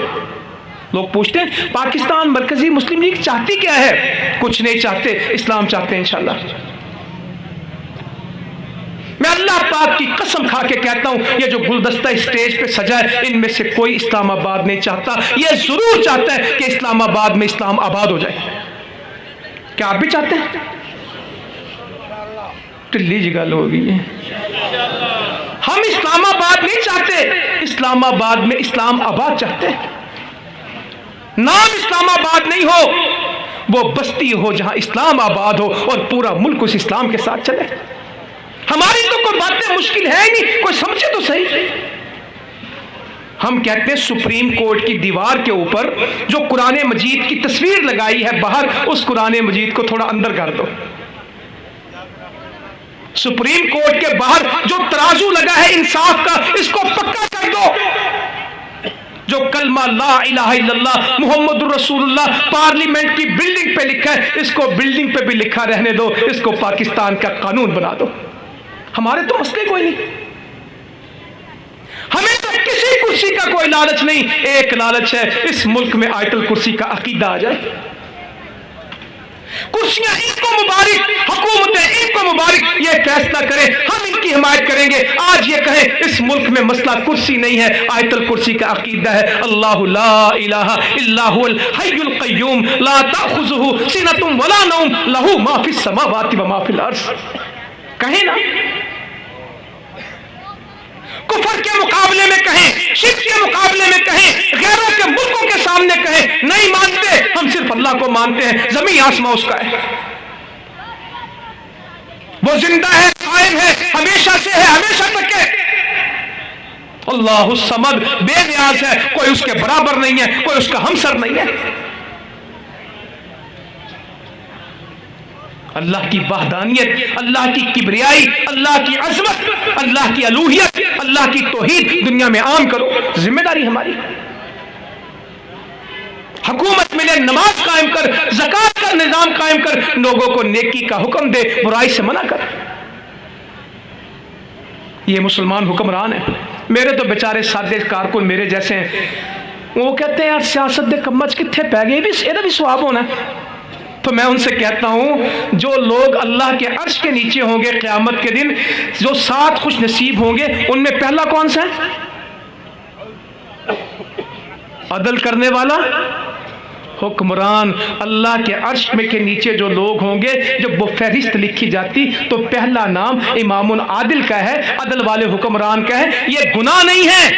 लोग पूछते हैं पाकिस्तान मरकजी मुस्लिम लीग चाहती क्या है? कुछ नहीं चाहते, इस्लाम चाहते हैं इंशाल्लाह। मैं अल्लाह पाक की कसम खा के कहता हूं, ये जो गुलदस्ता स्टेज पे सजा है, इनमें से कोई इस्लामाबाद नहीं चाहता। ये जरूर चाहता है कि इस्लामाबाद में इस्लाम आबाद हो जाए। क्या आप भी चाहते हैं? टिल्ली जी गल हो गई है। हम इस्लामाबाद नहीं चाहते, इस्लामाबाद में इस्लाम आबाद चाहते हैं। नाम इस्लामाबाद नहीं हो, वो बस्ती हो जहां इस्लाम आबाद हो और पूरा मुल्क उस इस्लाम के साथ चले। हमारी तो कोई बातें मुश्किल है नहीं, कोई समझे तो सही। हम कहते हैं सुप्रीम कोर्ट की दीवार के ऊपर जो कुरान मजीद की तस्वीर लगाई है बाहर, उस कुरान मजीद को थोड़ा अंदर कर दो। सुप्रीम कोर्ट के बाहर जो तराजू लगा है इंसाफ का, इसको पक्का कर दो। जो कलमा ला इलाहा इल्लल्लाह मुहम्मदुर रसूलुल्लाह पार्लियामेंट की बिल्डिंग पे लिखा है, इसको बिल्डिंग पे भी लिखा रहने दो, इसको पाकिस्तान का कानून बना दो। हमारे तो मसले कोई नहीं, हमें तो किसी कुर्सी का कोई लालच नहीं। एक लालच है, इस मुल्क में आयतुल कुर्सी का अकीदा आ जाए। कुर्सियां इनको मुबारक, हुकूमतें इनको मुबारक, ये फैसला करें, हम इनकी हिमायत करेंगे। आज ये कहें इस मुल्क में मसला कुर्सी नहीं है, आयतुल कुर्सी का अकीदा है। अल्लाहु ला इलाहा इल्ला हुवल हय्युल क़य्यूम ला ताखुज़ुहु सिनतुन वला नौम लहू मा फिस समावाति व मा फिल अर्ज़। कहें ना, कुफर के मुकाबले में कहें, शिर्क के मुकाबले में कहें, गैरों के मुल्कों के सामने कहें, नहीं मानते, हम सिर्फ अल्लाह को मानते हैं, जमीन आसमां उसका है, वो जिंदा है, कायम है, हमेशा से है, हमेशा तक है। अल्लाहु समद, बेनियाज है, कोई उसके बराबर नहीं है, कोई उसका हमसर नहीं है। अल्लाह की वहदानियत, अल्लाह की किबरियाई, अल्लाह की अजमत, अल्लाह की अलूहियत, अल्लाह की तौहीद दुनिया में आम करो। जिम्मेदारी हमारी। हुकूमत मिले, नमाज कायम कर, ज़कात का निजाम कायम कर, लोगों को नेकी का हुक्म दे, बुराई से मना कर। ये मुसलमान हुक्मरान है। मेरे तो बेचारे सादे कारकुन मेरे जैसे हैं, वो कहते हैं यार सियासत दे कम्मच कित्थे पै गए, ਇਹਦਾ भी सवाब होना है। तो मैं उनसे कहता हूं, जो लोग अल्लाह के अर्श के नीचे होंगे क़यामत के दिन, जो 7 खुश नसीब होंगे, उनमें पहला कौन सा है? अदल करने वाला हुक्मरान। अल्लाह के अर्श में के नीचे जो लोग होंगे, जब वो फहरिस्त लिखी जाती तो पहला नाम इमामुल आदिल का है, अदल वाले हुक्मरान का है। ये गुनाह नहीं है।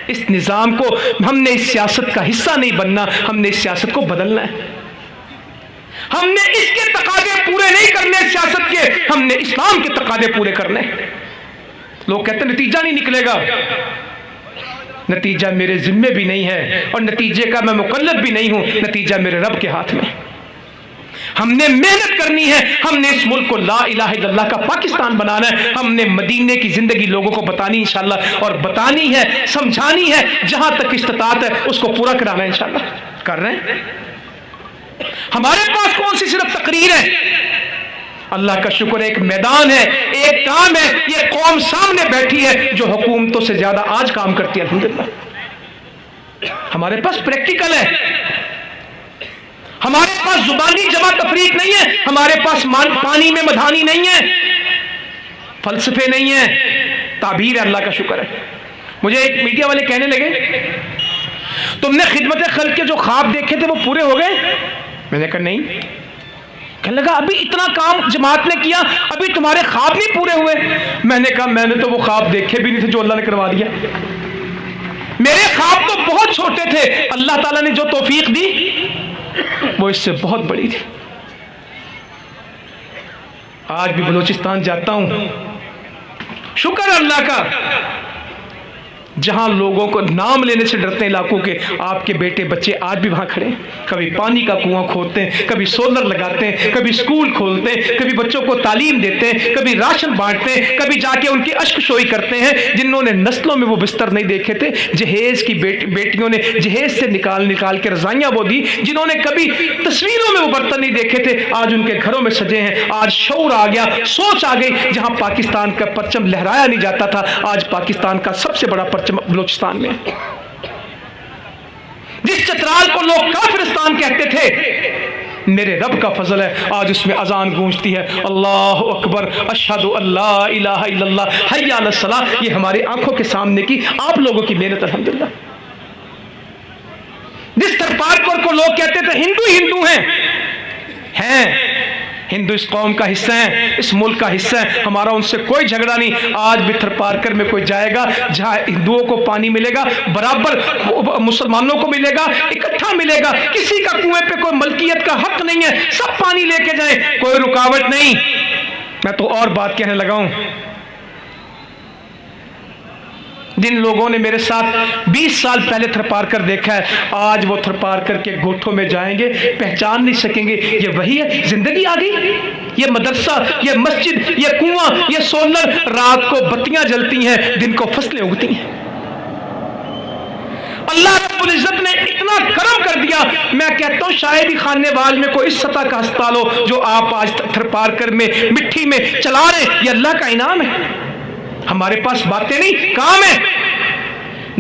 इस निज़ाम को हमने इस सियासत का हिस्सा नहीं बनना, हमने इस सियासत को बदलना है। हमने इसके तकादे पूरे नहीं करने सियासत के, हमने इस्लाम के तकादे पूरे करने। लोग कहते हैं नतीजा नहीं निकलेगा। नतीजा मेरे जिम्मे भी नहीं है और नतीजे का मैं मुकल्लफ भी नहीं हूं, नतीजा मेरे रब के हाथ में। हमने मेहनत करनी है, हमने इस मुल्क को ला इलाहा इल्लल्लाह का पाकिस्तान बनाना है। हमने मदीने की जिंदगी लोगों को बतानी इंशाल्लाह, और बतानी है, समझानी है, जहां तक इस्तिताअत है उसको पूरा कराना है इंशाल्लाह। कर रहे हैं। हमारे पास कौन सी सिर्फ तकरीर है? अल्लाह का शुक्र है, एक मैदान है, एक काम है। ये कौम सामने बैठी है जो हुकूमतों से ज्यादा आज काम करती है अल्हम्दुलिल्लाह। हमारे पास प्रैक्टिकल है, हमारे पास जुबानी जमा तफरीक नहीं है, हमारे पास पानी में मधानी नहीं है, फलसफे नहीं है, ताबीर है। अल्लाह का शुक्र है। मुझे एक मीडिया वाले कहने लगे तुमने खिदमत खल्क के जो ख्वाब देखे थे वो पूरे हो गए? मैंने कहा नहीं। कहने लगा अभी इतना काम जमात ने किया, अभी तुम्हारे ख्वाब नहीं पूरे हुए? मैंने कहा मैंने तो वो ख्वाब देखे भी नहीं थे जो अल्लाह ने करवा दिया। मेरे ख्वाब तो बहुत छोटे थे, अल्लाह ताला ने जो तौफीक दी वो इससे बहुत बड़ी थी। आज भी बलूचिस्तान जाता हूं, शुक्र अल्लाह का, जहां लोगों को नाम लेने से डरते हैं इलाकों के, आपके बेटे बच्चे आज भी वहां खड़े हैं। कभी पानी का कुआं खोदते हैं, कभी सोलर लगाते हैं, कभी स्कूल खोलते हैं, कभी बच्चों को तालीम देते हैं, कभी राशन बांटते हैं, कभी जाके उनकी अश्कशोई करते हैं। जिन्होंने नस्लों में वो बिस्तर नहीं देखे थे, जहेज की बेटियों ने जहेज से निकाल के रजाइयां वो दी, जिन्होंने कभी तस्वीरों में वो बर्तन नहीं देखे थे, आज उनके घरों में सजे हैं। आज शऊर आ गया, सोच आ गई। जहां पाकिस्तान का परचम लहराया नहीं जाता था, आज पाकिस्तान का सबसे बड़ा परचम बलूचिस्तान में। जिस चतराल को लोग काफिरिस्तान कहते थे, मेरे रब का फजल है, आज उसमें अजान गूंजती है, अल्लाह अकबर, अशहदु अल्ला इलाहा इल्लल्लाह, हय्या अलस सलाह। ये हमारे आंखों के सामने की आप लोगों की मेहनत अल्हम्दुलिल्लाह। जिस थरपारपुर को लोग कहते थे हिंदू हैं, हिंदू इस कौम का हिस्सा है, इस मुल्क का हिस्सा है, हमारा उनसे कोई झगड़ा नहीं। आज भी थरपारकर में कोई जाएगा, जहां हिंदुओं को पानी मिलेगा बराबर मुसलमानों को मिलेगा, इकट्ठा मिलेगा। किसी का कुएं पे कोई मलकियत का हक नहीं है, सब पानी लेके जाए, कोई रुकावट नहीं। मैं तो और बात कहने लगा हूं, जिन लोगों ने मेरे साथ 20 साल पहले थरपारकर देखा है, आज वो थरपारकर के गोठों में जाएंगे, पहचान नहीं सकेंगे। ये वही है, जिंदगी आ गई। ये मदरसा, ये मस्जिद, ये कुआं, ये सोलर, रात को बत्तियां जलती हैं, दिन को फसलें उगती हैं। अल्लाह रब्बुल इज्जत ने इतना करम कर दिया। मैं कहता हूं शायद ही खानेवाल में कोई इस सतह का अस्पताल हो जो आप आज थरपारकर में मिट्टी में चला रहे। ये अल्लाह का इनाम है। हमारे पास बातें नहीं, काम है।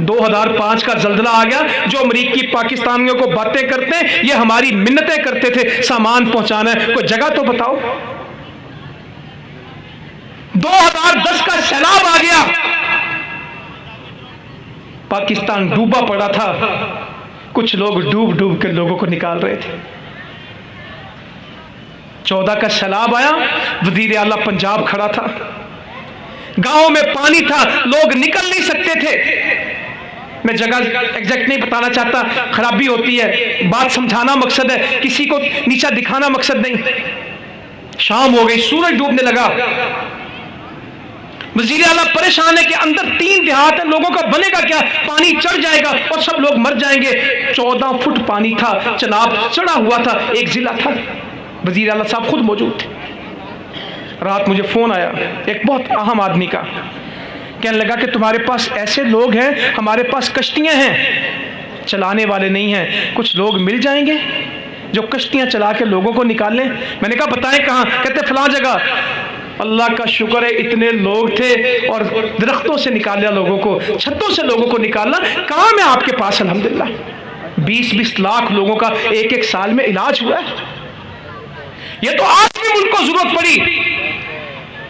2005 का जल्जला आ गया, जो अमरीकी पाकिस्तानियों को बातें करते हैं, ये हमारी मिन्नतें करते थे, सामान पहुंचाना है, कोई जगह तो बताओ। 2010 का सैलाब आ गया, पाकिस्तान डूबा पड़ा था, कुछ लोग डूब के लोगों को निकाल रहे थे। 14 का सैलाब आया, वजीर आला पंजाब खड़ा था, गांव में पानी था, लोग निकल नहीं सकते थे। मैं जगह एग्जैक्ट नहीं बताना चाहता, खराबी होती है, बात समझाना मकसद है, किसी को नीचा दिखाना मकसद नहीं। शाम हो गई, सूरज डूबने लगा, वजीर आला परेशान है कि अंदर 3 देहात है, लोगों का बनेगा क्या, पानी चढ़ जाएगा और सब लोग मर जाएंगे। 14 फुट पानी था, चनाब चढ़ा हुआ था, एक जिला था, वजीर आला साहब खुद मौजूद थे। रात मुझे फोन आया एक बहुत अहम आदमी का, कहने लगा कि तुम्हारे पास ऐसे लोग हैं, हमारे पास कश्तियां हैं, चलाने वाले नहीं हैं, कुछ लोग मिल जाएंगे जो कश्तियां चला के लोगों को निकाल लें। मैंने कहा बताएं कहाँ? कहते फलां जगह। अल्लाह का शुक्र है इतने लोग थे और दरख्तों से निकाला लोगों को, छतों से लोगों को निकालना काम है आपके पास। अल्हम्दुलिल्लाह 20-20 लाख लोगों का एक साल में इलाज हुआ है। ये तो आज भी मुल्क को जरूरत पड़ी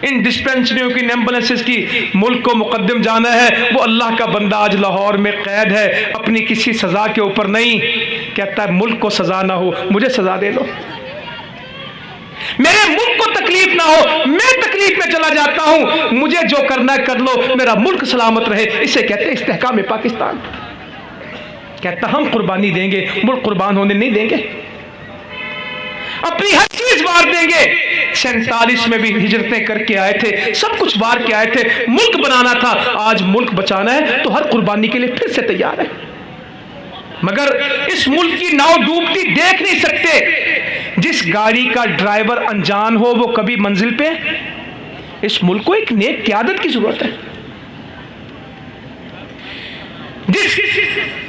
इन डिस्पेंसरियों की, एम्बुलेंसेस की। मुल्क को मुकद्दम जाना है, वो अल्लाह का बंदा आज लाहौर में कैद है, अपनी किसी सजा के ऊपर नहीं, कहता है मुल्क को सजा ना हो, मुझे सजा दे दो, मेरे मुल्क को तकलीफ ना हो, मैं तकलीफ में चला जाता हूं, मुझे जो करना है कर लो, मेरा मुल्क सलामत रहे। इसे कहते हैं इस्तेहकाम पाकिस्तान। कहता हम कुर्बानी देंगे, मुल्क कुर्बान होने नहीं देंगे, अपनी हर चीज वार देंगे। 47 में भी हिजरतें करके आए थे, सब कुछ वार के आए थे, मुल्क बनाना था, आज मुल्क बचाना है तो हर कुर्बानी के लिए फिर से तैयार है। मगर इस मुल्क की नाव डूबती देख नहीं सकते। जिस गाड़ी का ड्राइवर अनजान हो वो कभी मंजिल पे, इस मुल्क को एक नेक क़यादत की जरूरत है। जिस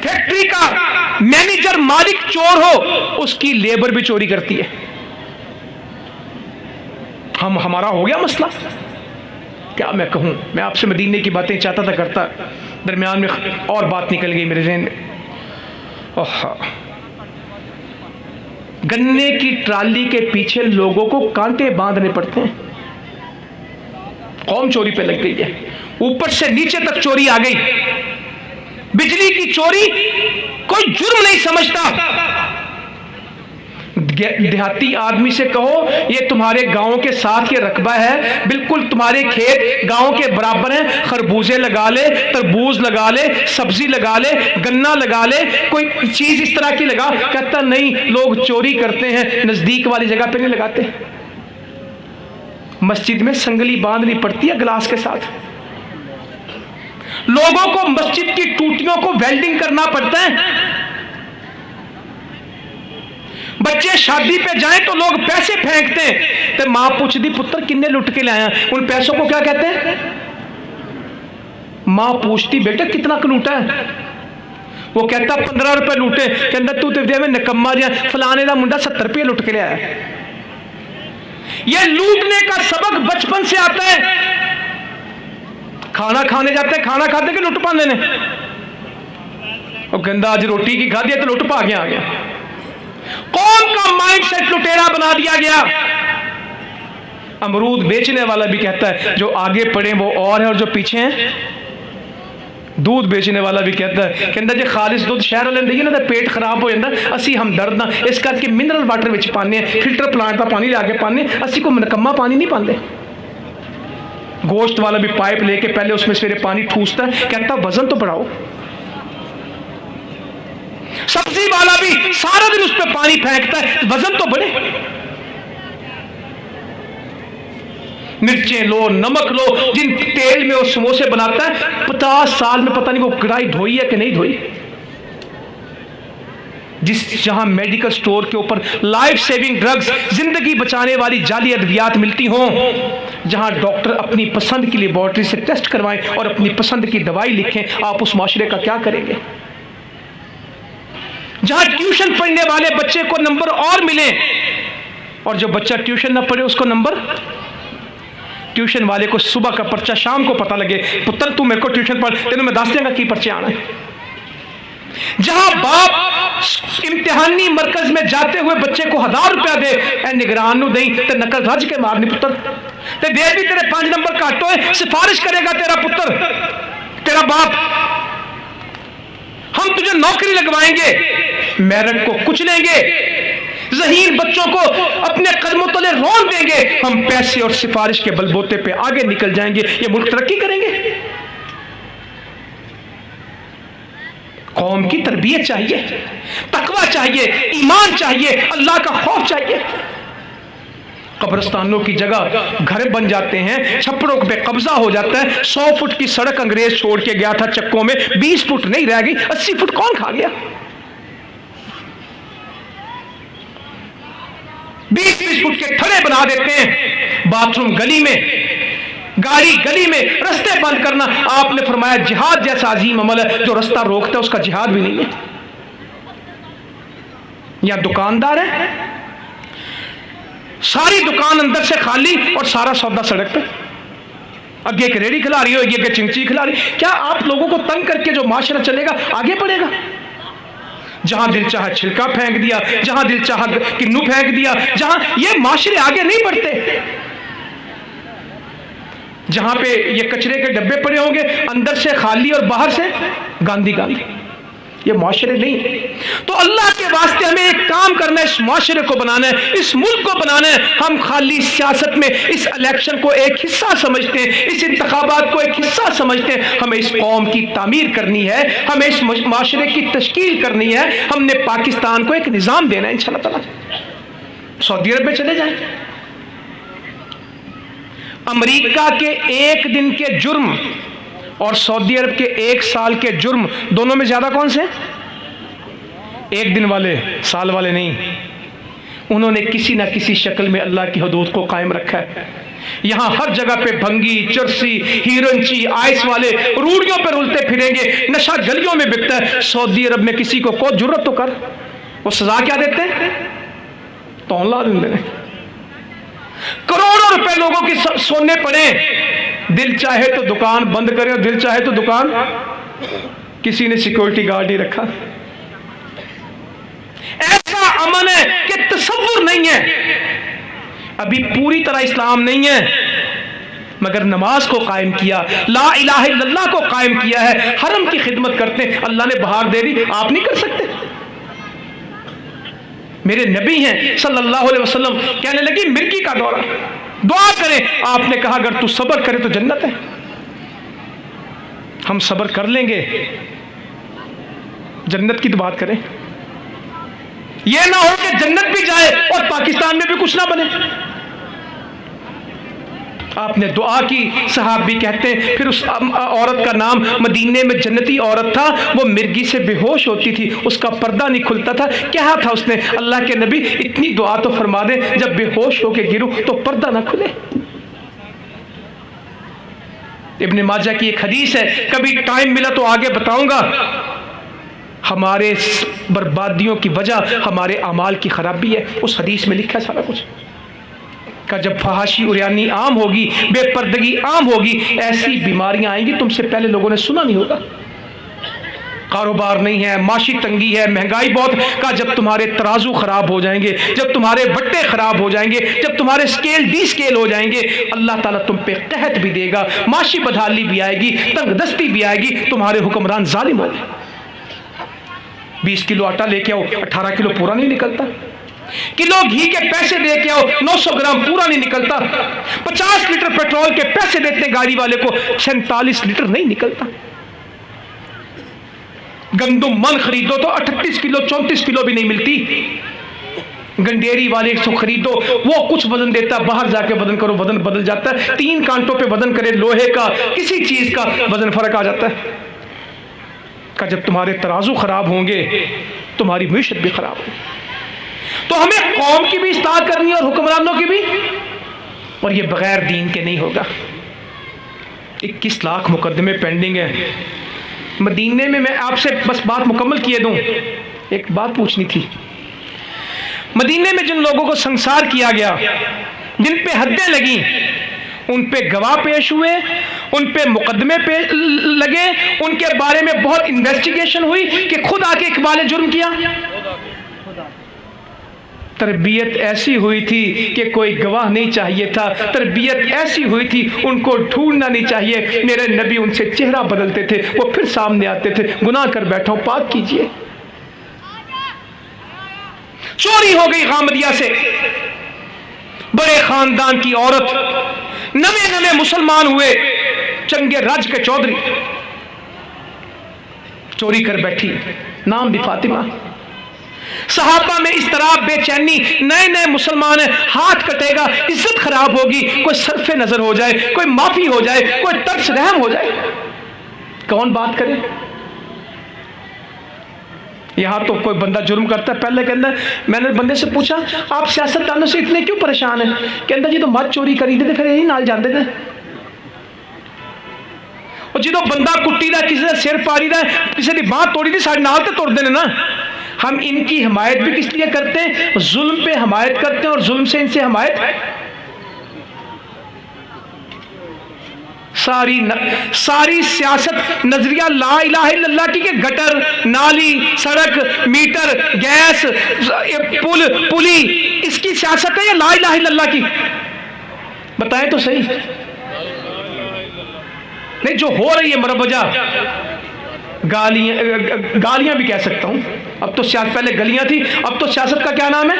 फैक्ट्री का मैनेजर मालिक चोर हो, उसकी लेबर भी चोरी करती है। हमारा हो गया मसला, क्या मैं कहूं, मैं आपसे मदीने की बातें चाहता था करता, दरमियान में और बात निकल गई मेरे ज़हन में। गन्ने की ट्राली के पीछे लोगों को कांटे बांधने पड़ते हैं, कौम चोरी पे लग गई है, ऊपर से नीचे तक चोरी आ गई। बिजली की चोरी कोई जुर्म नहीं समझता। देहाती आदमी से कहो ये तुम्हारे गांव के साथ ये रकबा है, बिल्कुल तुम्हारे खेत गांव के बराबर हैं, खरबूजे लगा ले, तरबूज लगा ले, सब्जी लगा ले, गन्ना लगा ले, कोई चीज इस तरह की लगा। कहता नहीं, लोग चोरी करते हैं, नजदीक वाली जगह पे नहीं लगाते। मस्जिद में संगली बांधनी पड़ती है गिलास के साथ। लोगों को मस्जिद की टूटियों को वेल्डिंग करना पड़ता है। बच्चे शादी पे जाएं तो लोग पैसे फेंकते हैं, तो मां पूछती पुत्र किन्ने लुट के लाया, उन पैसों को क्या कहते हैं? मां पूछती बेटा कितना लूटा है? वो कहता 15 रुपए लूटे। कहता तू तो में निकम्मा दिया, फलाने का मुंडा 70 रुपये लुट के ले आया। ये लूटने का सबक बचपन से आता है। खाना खाने जाते हैं, खाना खाते कि लुट पाने ने, वो कहता आज रोटी की खादी है तो लुट पा के आ गया। कौन का माइंडसेट लुटेरा बना दिया गया। अमरूद बेचने वाला भी कहता है जो आगे पड़े वो और है और जो पीछे हैं। दूध बेचने वाला भी कहता है, कहता जी खालिस दूध शहर वाले देंगे ना तो पेट खराब हो जाता, असी हमदर्द ना इस करके मिनरल वाटर विच पाने, फिल्टर प्लांट का पानी लाके पाने, असी को नकम्मा पानी नहीं पाते। गोश्त वाला भी पाइप लेके पहले उसमें सवेरे पानी ठूसता है, कहता वजन तो बढ़ाओ। सब्जी वाला भी सारा दिन उस पर पानी फेंकता है, वजन तो बढ़े। मिर्चें लो, नमक लो, जिन तेल में वो समोसे बनाता है 50 साल में पता नहीं वो कढ़ाई धोई है कि नहीं धोई। जहां मेडिकल स्टोर के ऊपर लाइफ सेविंग ड्रग्स, जिंदगी बचाने वाली जाली अद्वियात मिलती हों, जहां डॉक्टर अपनी पसंद की लेबोरेटरी से टेस्ट करवाएं और अपनी पसंद की दवाई लिखें, आप उस माशरे का क्या करेंगे? जहां ट्यूशन पढ़ने वाले बच्चे को नंबर और मिले और जो बच्चा ट्यूशन ना पढ़े उसको नंबर, ट्यूशन वाले को सुबह का पर्चा शाम को पता लगे, पुत्र तू मेरे को ट्यूशन पढ़, तेने मैं दस देगा की पर्चे आना है। जहां बाप इम्तिहानी मरकज में जाते हुए बच्चे को 1000 रुपया दे, निगरान नु दई ते नकल रज के मारनी पुत्र, ते दे भी तेरे 5 नंबर घट होए, सिफारिश करेगा तेरा पुत्र, तेरा बाप, हम तुझे नौकरी लगवाएंगे, मेरिट को कुचलेंगे, ज़हीन बच्चों को अपने कदमों तले रोन देंगे, हम पैसे और सिफारिश के बलबूते पे आगे निकल जाएंगे, ये मुल्क तरक्की करेंगे। कौम की तरबियत चाहिए, तकवा चाहिए, ईमान चाहिए, अल्लाह का खौफ चाहिए। कब्रिस्तानों की जगह घर बन जाते हैं, छप्पड़ों पे कब्जा हो जाता है। 100 फुट की सड़क अंग्रेज छोड़ के गया था चक्कों में, 20 फुट नहीं रह गई, 80 फुट कौन खा गया? 20-20 फुट के थड़े बना देते हैं, बाथरूम गली में, गाड़ी गली में, रास्ते बंद करना। आपने फरमाया जिहाद जैसा अजीम अमल है, जो रास्ता रोकता है उसका जिहाद भी नहीं है। या दुकानदार है, सारी दुकान अंदर से खाली और सारा सौदा सड़क पे, आगे एक रेड़ी खिला रही होगी, आगे चिंची खिला रही। क्या आप लोगों को तंग करके जो माशरा चलेगा आगे बढ़ेगा? जहां दिल चाहा छिलका फेंक दिया, जहां दिल चाहा किन्नू फेंक दिया, जहां ये माशरे आगे नहीं बढ़ते। जहां पे ये कचरे के डब्बे पड़े होंगे, अंदर से खाली और बाहर से गांधी गांधी, ये माशरे नहीं। तो अल्लाह के वास्ते हमें एक काम करना है, इस माशरे को बनाना है, इस मुल्क को बनाना है। हम खाली सियासत में इस इलेक्शन को एक हिस्सा समझते हैं, इस इंतखाबात को एक हिस्सा समझते हैं। हमें इस कौम की तामीर करनी है, हमें इस माशरे की तश्कील करनी है। हमने पाकिस्तान को एक निज़ाम देना है इंशाअल्लाह ताला। सऊदी अरब में चले जाएं, अमेरिका के 1 दिन के जुर्म और सऊदी अरब के 1 साल के जुर्म, दोनों में ज्यादा कौन से? 1 दिन वाले, साल वाले नहीं। उन्होंने किसी ना किसी शक्ल में अल्लाह की हदूद को कायम रखा है। यहां हर जगह पे भंगी, चरसी, हीरोइनची, आइस वाले रूढ़ियों पर रुलते फिरेंगे, नशा गलियों में बिकता है। सऊदी अरब में किसी को कोई जुर्रत तो कर, वो सजा क्या देते हैं? तौला देते हैं। करोड़ों रुपए लोगों की सोने पड़े, दिल चाहे तो दुकान बंद करे और दिल चाहे तो दुकान, किसी ने सिक्योरिटी गार्ड नहीं रखा। ऐसा अमन है कि तसव्वुर नहीं है। अभी पूरी तरह इस्लाम नहीं है, मगर नमाज को कायम किया, ला इलाहा इल्लल्लाह को कायम किया है, हरम की खिदमत करते हैं। अल्लाह ने बहार दे दी, आप नहीं कर सकते। मेरे नबी हैं सल्लल्लाहु अलैहि वसल्लम, कहने लगी मिर्गी का दौरा, दुआ करें। आपने कहा अगर तू सब्र करे तो जन्नत है। हम सब्र कर लेंगे, जन्नत की तो बात करें। यह ना हो कि जन्नत भी जाए और पाकिस्तान में भी कुछ ना बने। आपने दुआ की, सहाबी कहते हैं फिर उस औरत का नाम, मदीने में जन्नती औरत था, वो मिर्गी से बेहोश होती थी, उसका पर्दा नहीं खुलता था। क्या था उसने, अल्लाह के नबी इतनी दुआ तो फरमा दे जब बेहोश होके गिरूं तो पर्दा ना खुले। इब्न माजा की एक हदीस है, कभी टाइम मिला तो आगे बताऊंगा। हमारे बर्बादियों की वजह हमारे अमाल की खराबी है। उस हदीस में लिखा है सारा कुछ का जब फहाशी उरियानी आम होगी, बेपर्दगी आम होगी, ऐसी बीमारियां आएंगी तुमसे पहले लोगों ने सुना नहीं होगा। कारोबार नहीं है, माशी तंगी है, महंगाई बहुत का जब तुम्हारे तराजू खराब हो जाएंगे, जब तुम्हारे बट्टे खराब हो जाएंगे, जब तुम्हारे स्केल डी स्केल हो जाएंगे, अल्लाह ताला तुम पे कहत भी देगा, माशी बदहाली भी आएगी, तंगदस्ती भी आएगी, तुम्हारे हुक्मरान जालिम हो गए। 20 किलो आटा लेके आओ, 18 किलो पूरा नहीं निकलता। किलो घी के पैसे दे के आओ, 900 ग्राम पूरा नहीं निकलता। 50 लीटर पेट्रोल के पैसे देते गाड़ी वाले को, 46 लीटर नहीं निकलता। गंदुम मन खरीदो तो 38 किलो 34 किलो भी नहीं मिलती। गंडेरी वाले से खरीदो, वो कुछ वजन देता, बाहर जाके वजन करो वजन बदल जाता है। 3 कांटों पे वजन करे, लोहे का किसी चीज का वजन फर्क आ जाता है। का जब तुम्हारे तराजू खराब होंगे तुम्हारी मईशत भी खराब होगी। तो हमें कौम की भी इस्लाह करनी है और हुक्मरानों की भी, और ये बगैर दीन के नहीं होगा। 21 लाख मुकदमे पेंडिंग है मदीने में। मैं आपसे बस बात मुकम्मल किए दूं, एक बात पूछनी थी। मदीने में जिन लोगों को संसार किया गया, जिन पे हद्दें लगी, उन पे गवाह पेश हुए, उन पे मुकदमे पे लगे, उनके बारे में बहुत इन्वेस्टिगेशन हुई कि खुद आके इकबाल जुर्म किया। तरबियत ऐसी हुई थी कि कोई गवाह नहीं चाहिए था। तरबियत ऐसी हुई थी उनको ढूंढना नहीं चाहिए। मेरे नबी उनसे चेहरा बदलते थे, वो फिर सामने आते थे, गुनाह कर बैठा हूं, पाक कीजिए। चोरी हो गई गामदिया से, बड़े खानदान की औरत, नवे नवे मुसलमान हुए, चंगे राज के चौधरी, चोरी कर बैठी, नाम भी फातिमा। सहाबा में इस तरह बेचैनी, नए नए मुसलमान है, हाथ कटेगा, इज्जत खराब होगी, कोई सरफे नजर हो जाए, कोई माफी हो जाए, कोई तर्स रहम हो जाए, कौन बात करे। यहां तो कोई बंदा जुर्म करता है, पहले कहता है, मैंने बंदे से पूछा आप सियासतदानों से इतने क्यों परेशान हैं? कहता जी तो मत चोरी करी थे, फिर यही नाल जाते थे। और जो बंदा कुट्टी दा, किसी का सिर पाड़ी दा, किसी की बांह तोड़ी थी, साढ़े नाल तो तोड़ते हैं ना। हम इनकी हिमायत भी किस लिए करते हैं? जुल्म पे हिमायत करते हैं और जुल्म से इनसे हिमायत। सारी सियासत नजरिया ला इलाहा इल्लल्लाह की, के गटर, नाली, सड़क, मीटर, गैस, पुली, इसकी सियासत है या ला इलाहा इल्लल्लाह की? बताएं तो सही। नहीं, जो हो रही है मरबजा, गालियां भी कह सकता हूं। अब तो सियासत, पहले गलियां थी, अब तो सियासत का क्या नाम है?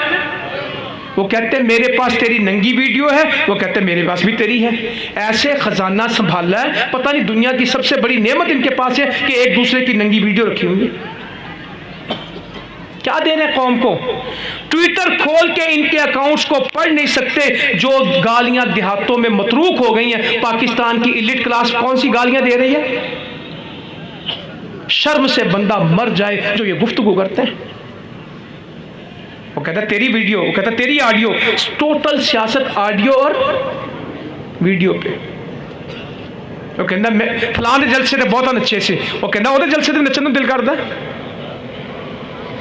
वो कहते हैं मेरे पास तेरी नंगी वीडियो है, वो कहते हैं मेरे पास भी तेरी है। ऐसे खजाना संभाला है, पता नहीं दुनिया की सबसे बड़ी नेमत इनके पास है कि एक दूसरे की नंगी वीडियो रखी होंगी। क्या दे रहे कौम को? ट्विटर खोल के इनके अकाउंट्स को पढ़ नहीं सकते। जो गालियां देहातों में मतरूक हो गई हैं, पाकिस्तान की इलिट क्लास कौन सी गालियां दे रही है? शर्म से बंदा मर जाए जो ये गुफ्तगू करते हैं। वो कहता तेरी वीडियो, वो कहता तेरी ऑडियो, टोटल सियासत ऑडियो और वीडियो पे। वो कहता मैं फलाने जलसे से बहुत अच्छे से, वो कहता वो जलसे से नचन दिल करता है।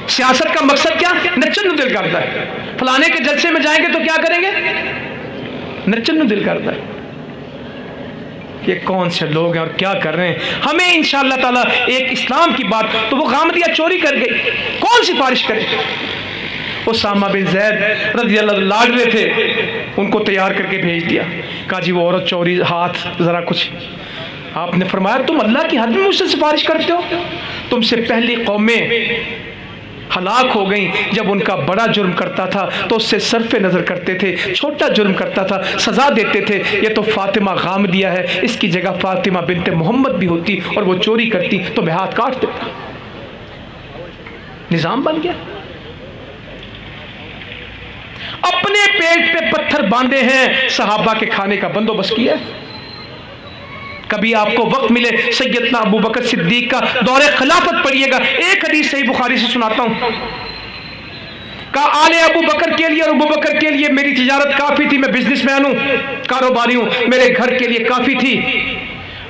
सियासत का मकसद क्या? नचन दिल करता है। फलाने के जलसे में जाएंगे तो क्या करेंगे? नचन दिल करता है। ये कौन से लोग हैं और क्या कर रहे हैं? हमें इंशाअल्लाह ताला एक इस्लाम की बात, तो वो गामदिया चोरी कर गई, कौन सिफारिश करे? उसामा बिन ज़ैद रज़ी अल्लाह लाग रहे थे, उनको तैयार करके भेज दिया। कहा जी वो औरत चोरी, हाथ जरा कुछ। आपने फरमाया तुम अल्लाह की हद में मुझसे सिफारिश करते हो? तुमसे पहली कौमें हलाक हो गई। जब उनका बड़ा जुर्म करता था तो उससे सरफे नज़र करते थे, छोटा जुर्म करता था सज़ा देते थे। ये तो फातिमा गामदिया है, इसकी जगह फातिमा बिनते मोहम्मद भी होती और वो चोरी करती तो मैं हाथ काट देता। निज़ाम बन गया। अपने पेट पे पत्थर बांधे हैं, सहाबा के खाने का बंदोबस्त किया। कभी आपको वक्त मिले सैयदना अबू बकर सिद्दीक का दौरे खिलाफत पढ़िएगा। एक हदीस सही बुखारी से सुनाता हूं। कहा आले अबू बकर के लिए और अबू बकर के लिए मेरी तिजारत काफी थी, मैं बिजनेसमैन हूं, कारोबारी हूं, मेरे घर के लिए काफी थी।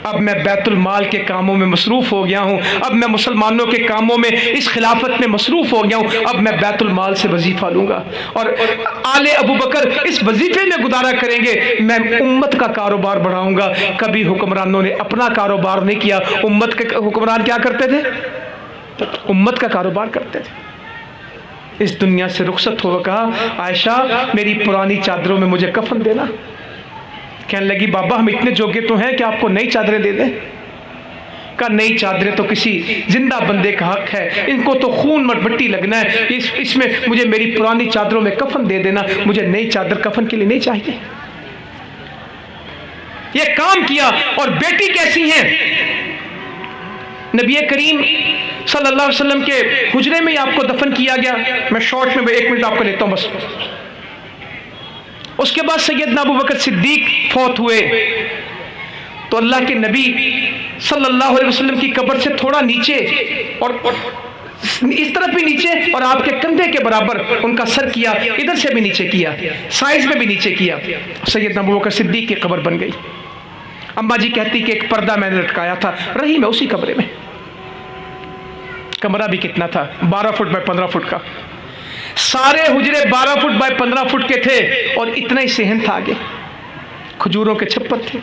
अब मैं बैतुल माल के कामों में मसरूफ हो गया हूं, अब मैं मुसलमानों के कामों में इस खिलाफत में मसरूफ हो गया हूं, अब मैं बैतुल माल से वजीफा लूंगा और आले अबू बकर इस वजीफे में गुजारा करेंगे, मैं उम्मत का कारोबार बढ़ाऊंगा। कभी हुक्मरानों ने अपना कारोबार नहीं किया, उम्मत के हुक्मरान क्या करते थे? उम्मत का कारोबार करते थे। इस दुनिया से रुखसत हो कहा आयशा मेरी पुरानी चादरों में मुझे कफन देना। कहने लगी बाबा हम इतने जोगे तो हैं कि आपको नई चादरें दे दें? कहा नई चादरें तो किसी जिंदा बंदे का हक है, इनको तो खून मटमट्टी लगना है, इसमें मुझे मेरी पुरानी चादरों में कफन दे देना, मुझे नई चादर कफन के लिए नहीं चाहिए। ये काम किया। और बेटी कैसी है? नबी करीम सल्लल्लाहु अलैहि वसल्लम के हुजरे में ही आपको दफन किया गया। मैं शॉर्ट में 1 मिनट आपको लेता हूं बस। उसके बाद सैयदना अबू बकर सिद्दीक फौत हुए तो अल्लाह के नबी सल्लल्लाहु अलैहि वसल्लम की कब्र से थोड़ा नीचे और इस तरफ भी नीचे और आपके कंधे के बराबर उनका सर किया, इधर से भी नीचे किया, साइज में भी नीचे किया। सैयदना अबू बकर सिद्दीक की कब्र बन गई। अम्मा जी कहती कि एक पर्दा मैंने लटकाया था, रही मैं उसी कमरे में। कमरा भी कितना था? 12 फुट बाय 15 फुट का। सारे हुजरे 12 फुट बाय 15 फुट के थे और इतना ही सेहन था आगे, खजूरों के छप्पर थे।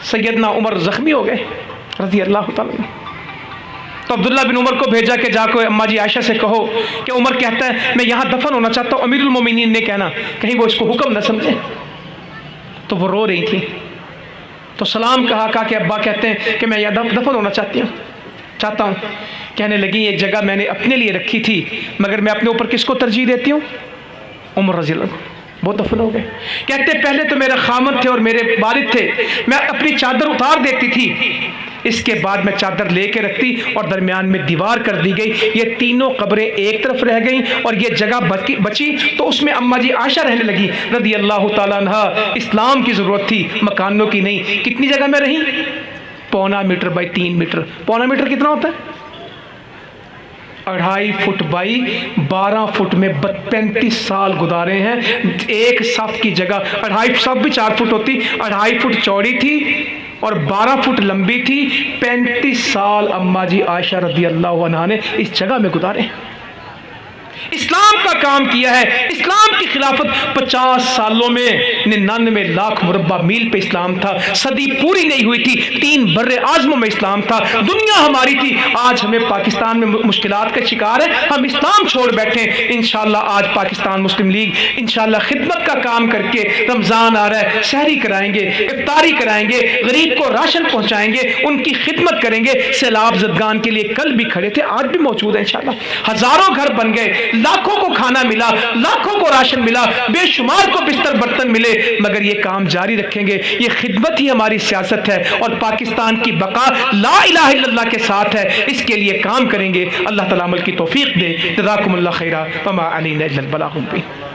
सैयदना उमर जख्मी हो गए रज़ी अल्लाह ताला। तो अब्दुल्ला बिन उमर को भेजा कि जाको अम्मा जी आयशा से कहो कि उमर कहता है मैं यहां दफन होना चाहता हूं, अमीरुल मोमिनीन ने कहना कहीं वो इसको हुक्म न समझे। तो वो रो रही थी तो सलाम कहा कि अब्बा कहते हैं कि मैं यहां दफन होना चाहता हूं। कहने लगी ये जगह मैंने अपने लिए रखी थी मगर मैं अपने ऊपर किसको तरजीह देती हूँ? उमर रज़ी अल्लाह। वो दफन हो गए। कहते पहले तो मेरे खामद थे और मेरे वालिद थे, मैं अपनी चादर उतार देती थी, इसके बाद मैं चादर लेके रखती और दरमियान में दीवार कर दी गई। ये तीनों कब्रें एक तरफ रह गई और ये जगह बची तो उसमें अम्मा जी आयशा रहने लगी रज़ी अल्लाह ताला अन्हा। इस्लाम की ज़रूरत थी, मकानों की नहीं। कितनी जगह में रही? 1.25 मीटर बाई 3 मीटर। 1.25 मीटर कितना होता है? 2.5 फुट बाई 12 फुट में 35 साल गुजारे हैं। एक सफ की जगह 2.5 सफ भी 4 फुट होती, 2.5 फुट चौड़ी थी और 12 फुट लंबी थी। 35 साल अम्मा जी आयशा रज़ी अल्लाह अन्हा ने इस जगह में गुजारे। इस्लाम का काम किया है। इस्लाम की खिलाफत 50 सालों में 99 लाख मुरब्बा मील पे इस्लाम था। सदी पूरी नहीं हुई थी, 3 बर्रे आज़मों में इस्लाम था। दुनिया हमारी थी। आज हमें पाकिस्तान में मुश्किलात का शिकार है, हम इस्लाम छोड़ बैठे। इंशाअल्लाह आज पाकिस्तान मुस्लिम लीग इंशाअल्लाह खिदमत का काम करके, रमज़ान आ रहा है, सहरी कराएंगे, इफ्तारी कराएंगे, गरीब को राशन पहुँचाएंगे, उनकी खिदमत करेंगे। सैलाब ज़दगान के लिए कल भी खड़े थे, आज भी मौजूद है इंशाअल्लाह। हज़ारों घर बन गए, लाखों को खाना मिला, लाखों को राशन मिला, बेशुमार को बिस्तर बर्तन मिले, मगर ये काम जारी रखेंगे। ये खिदमत ही हमारी सियासत है और पाकिस्तान की बका ला इलाहा इल्लल्लाह के साथ है। इसके लिए काम करेंगे। अल्लाह ताला अमल की तौफीक दे। जज़ाकुमुल्लाह खैरा वमा अलैना इल्लल बलागुल मुबीन।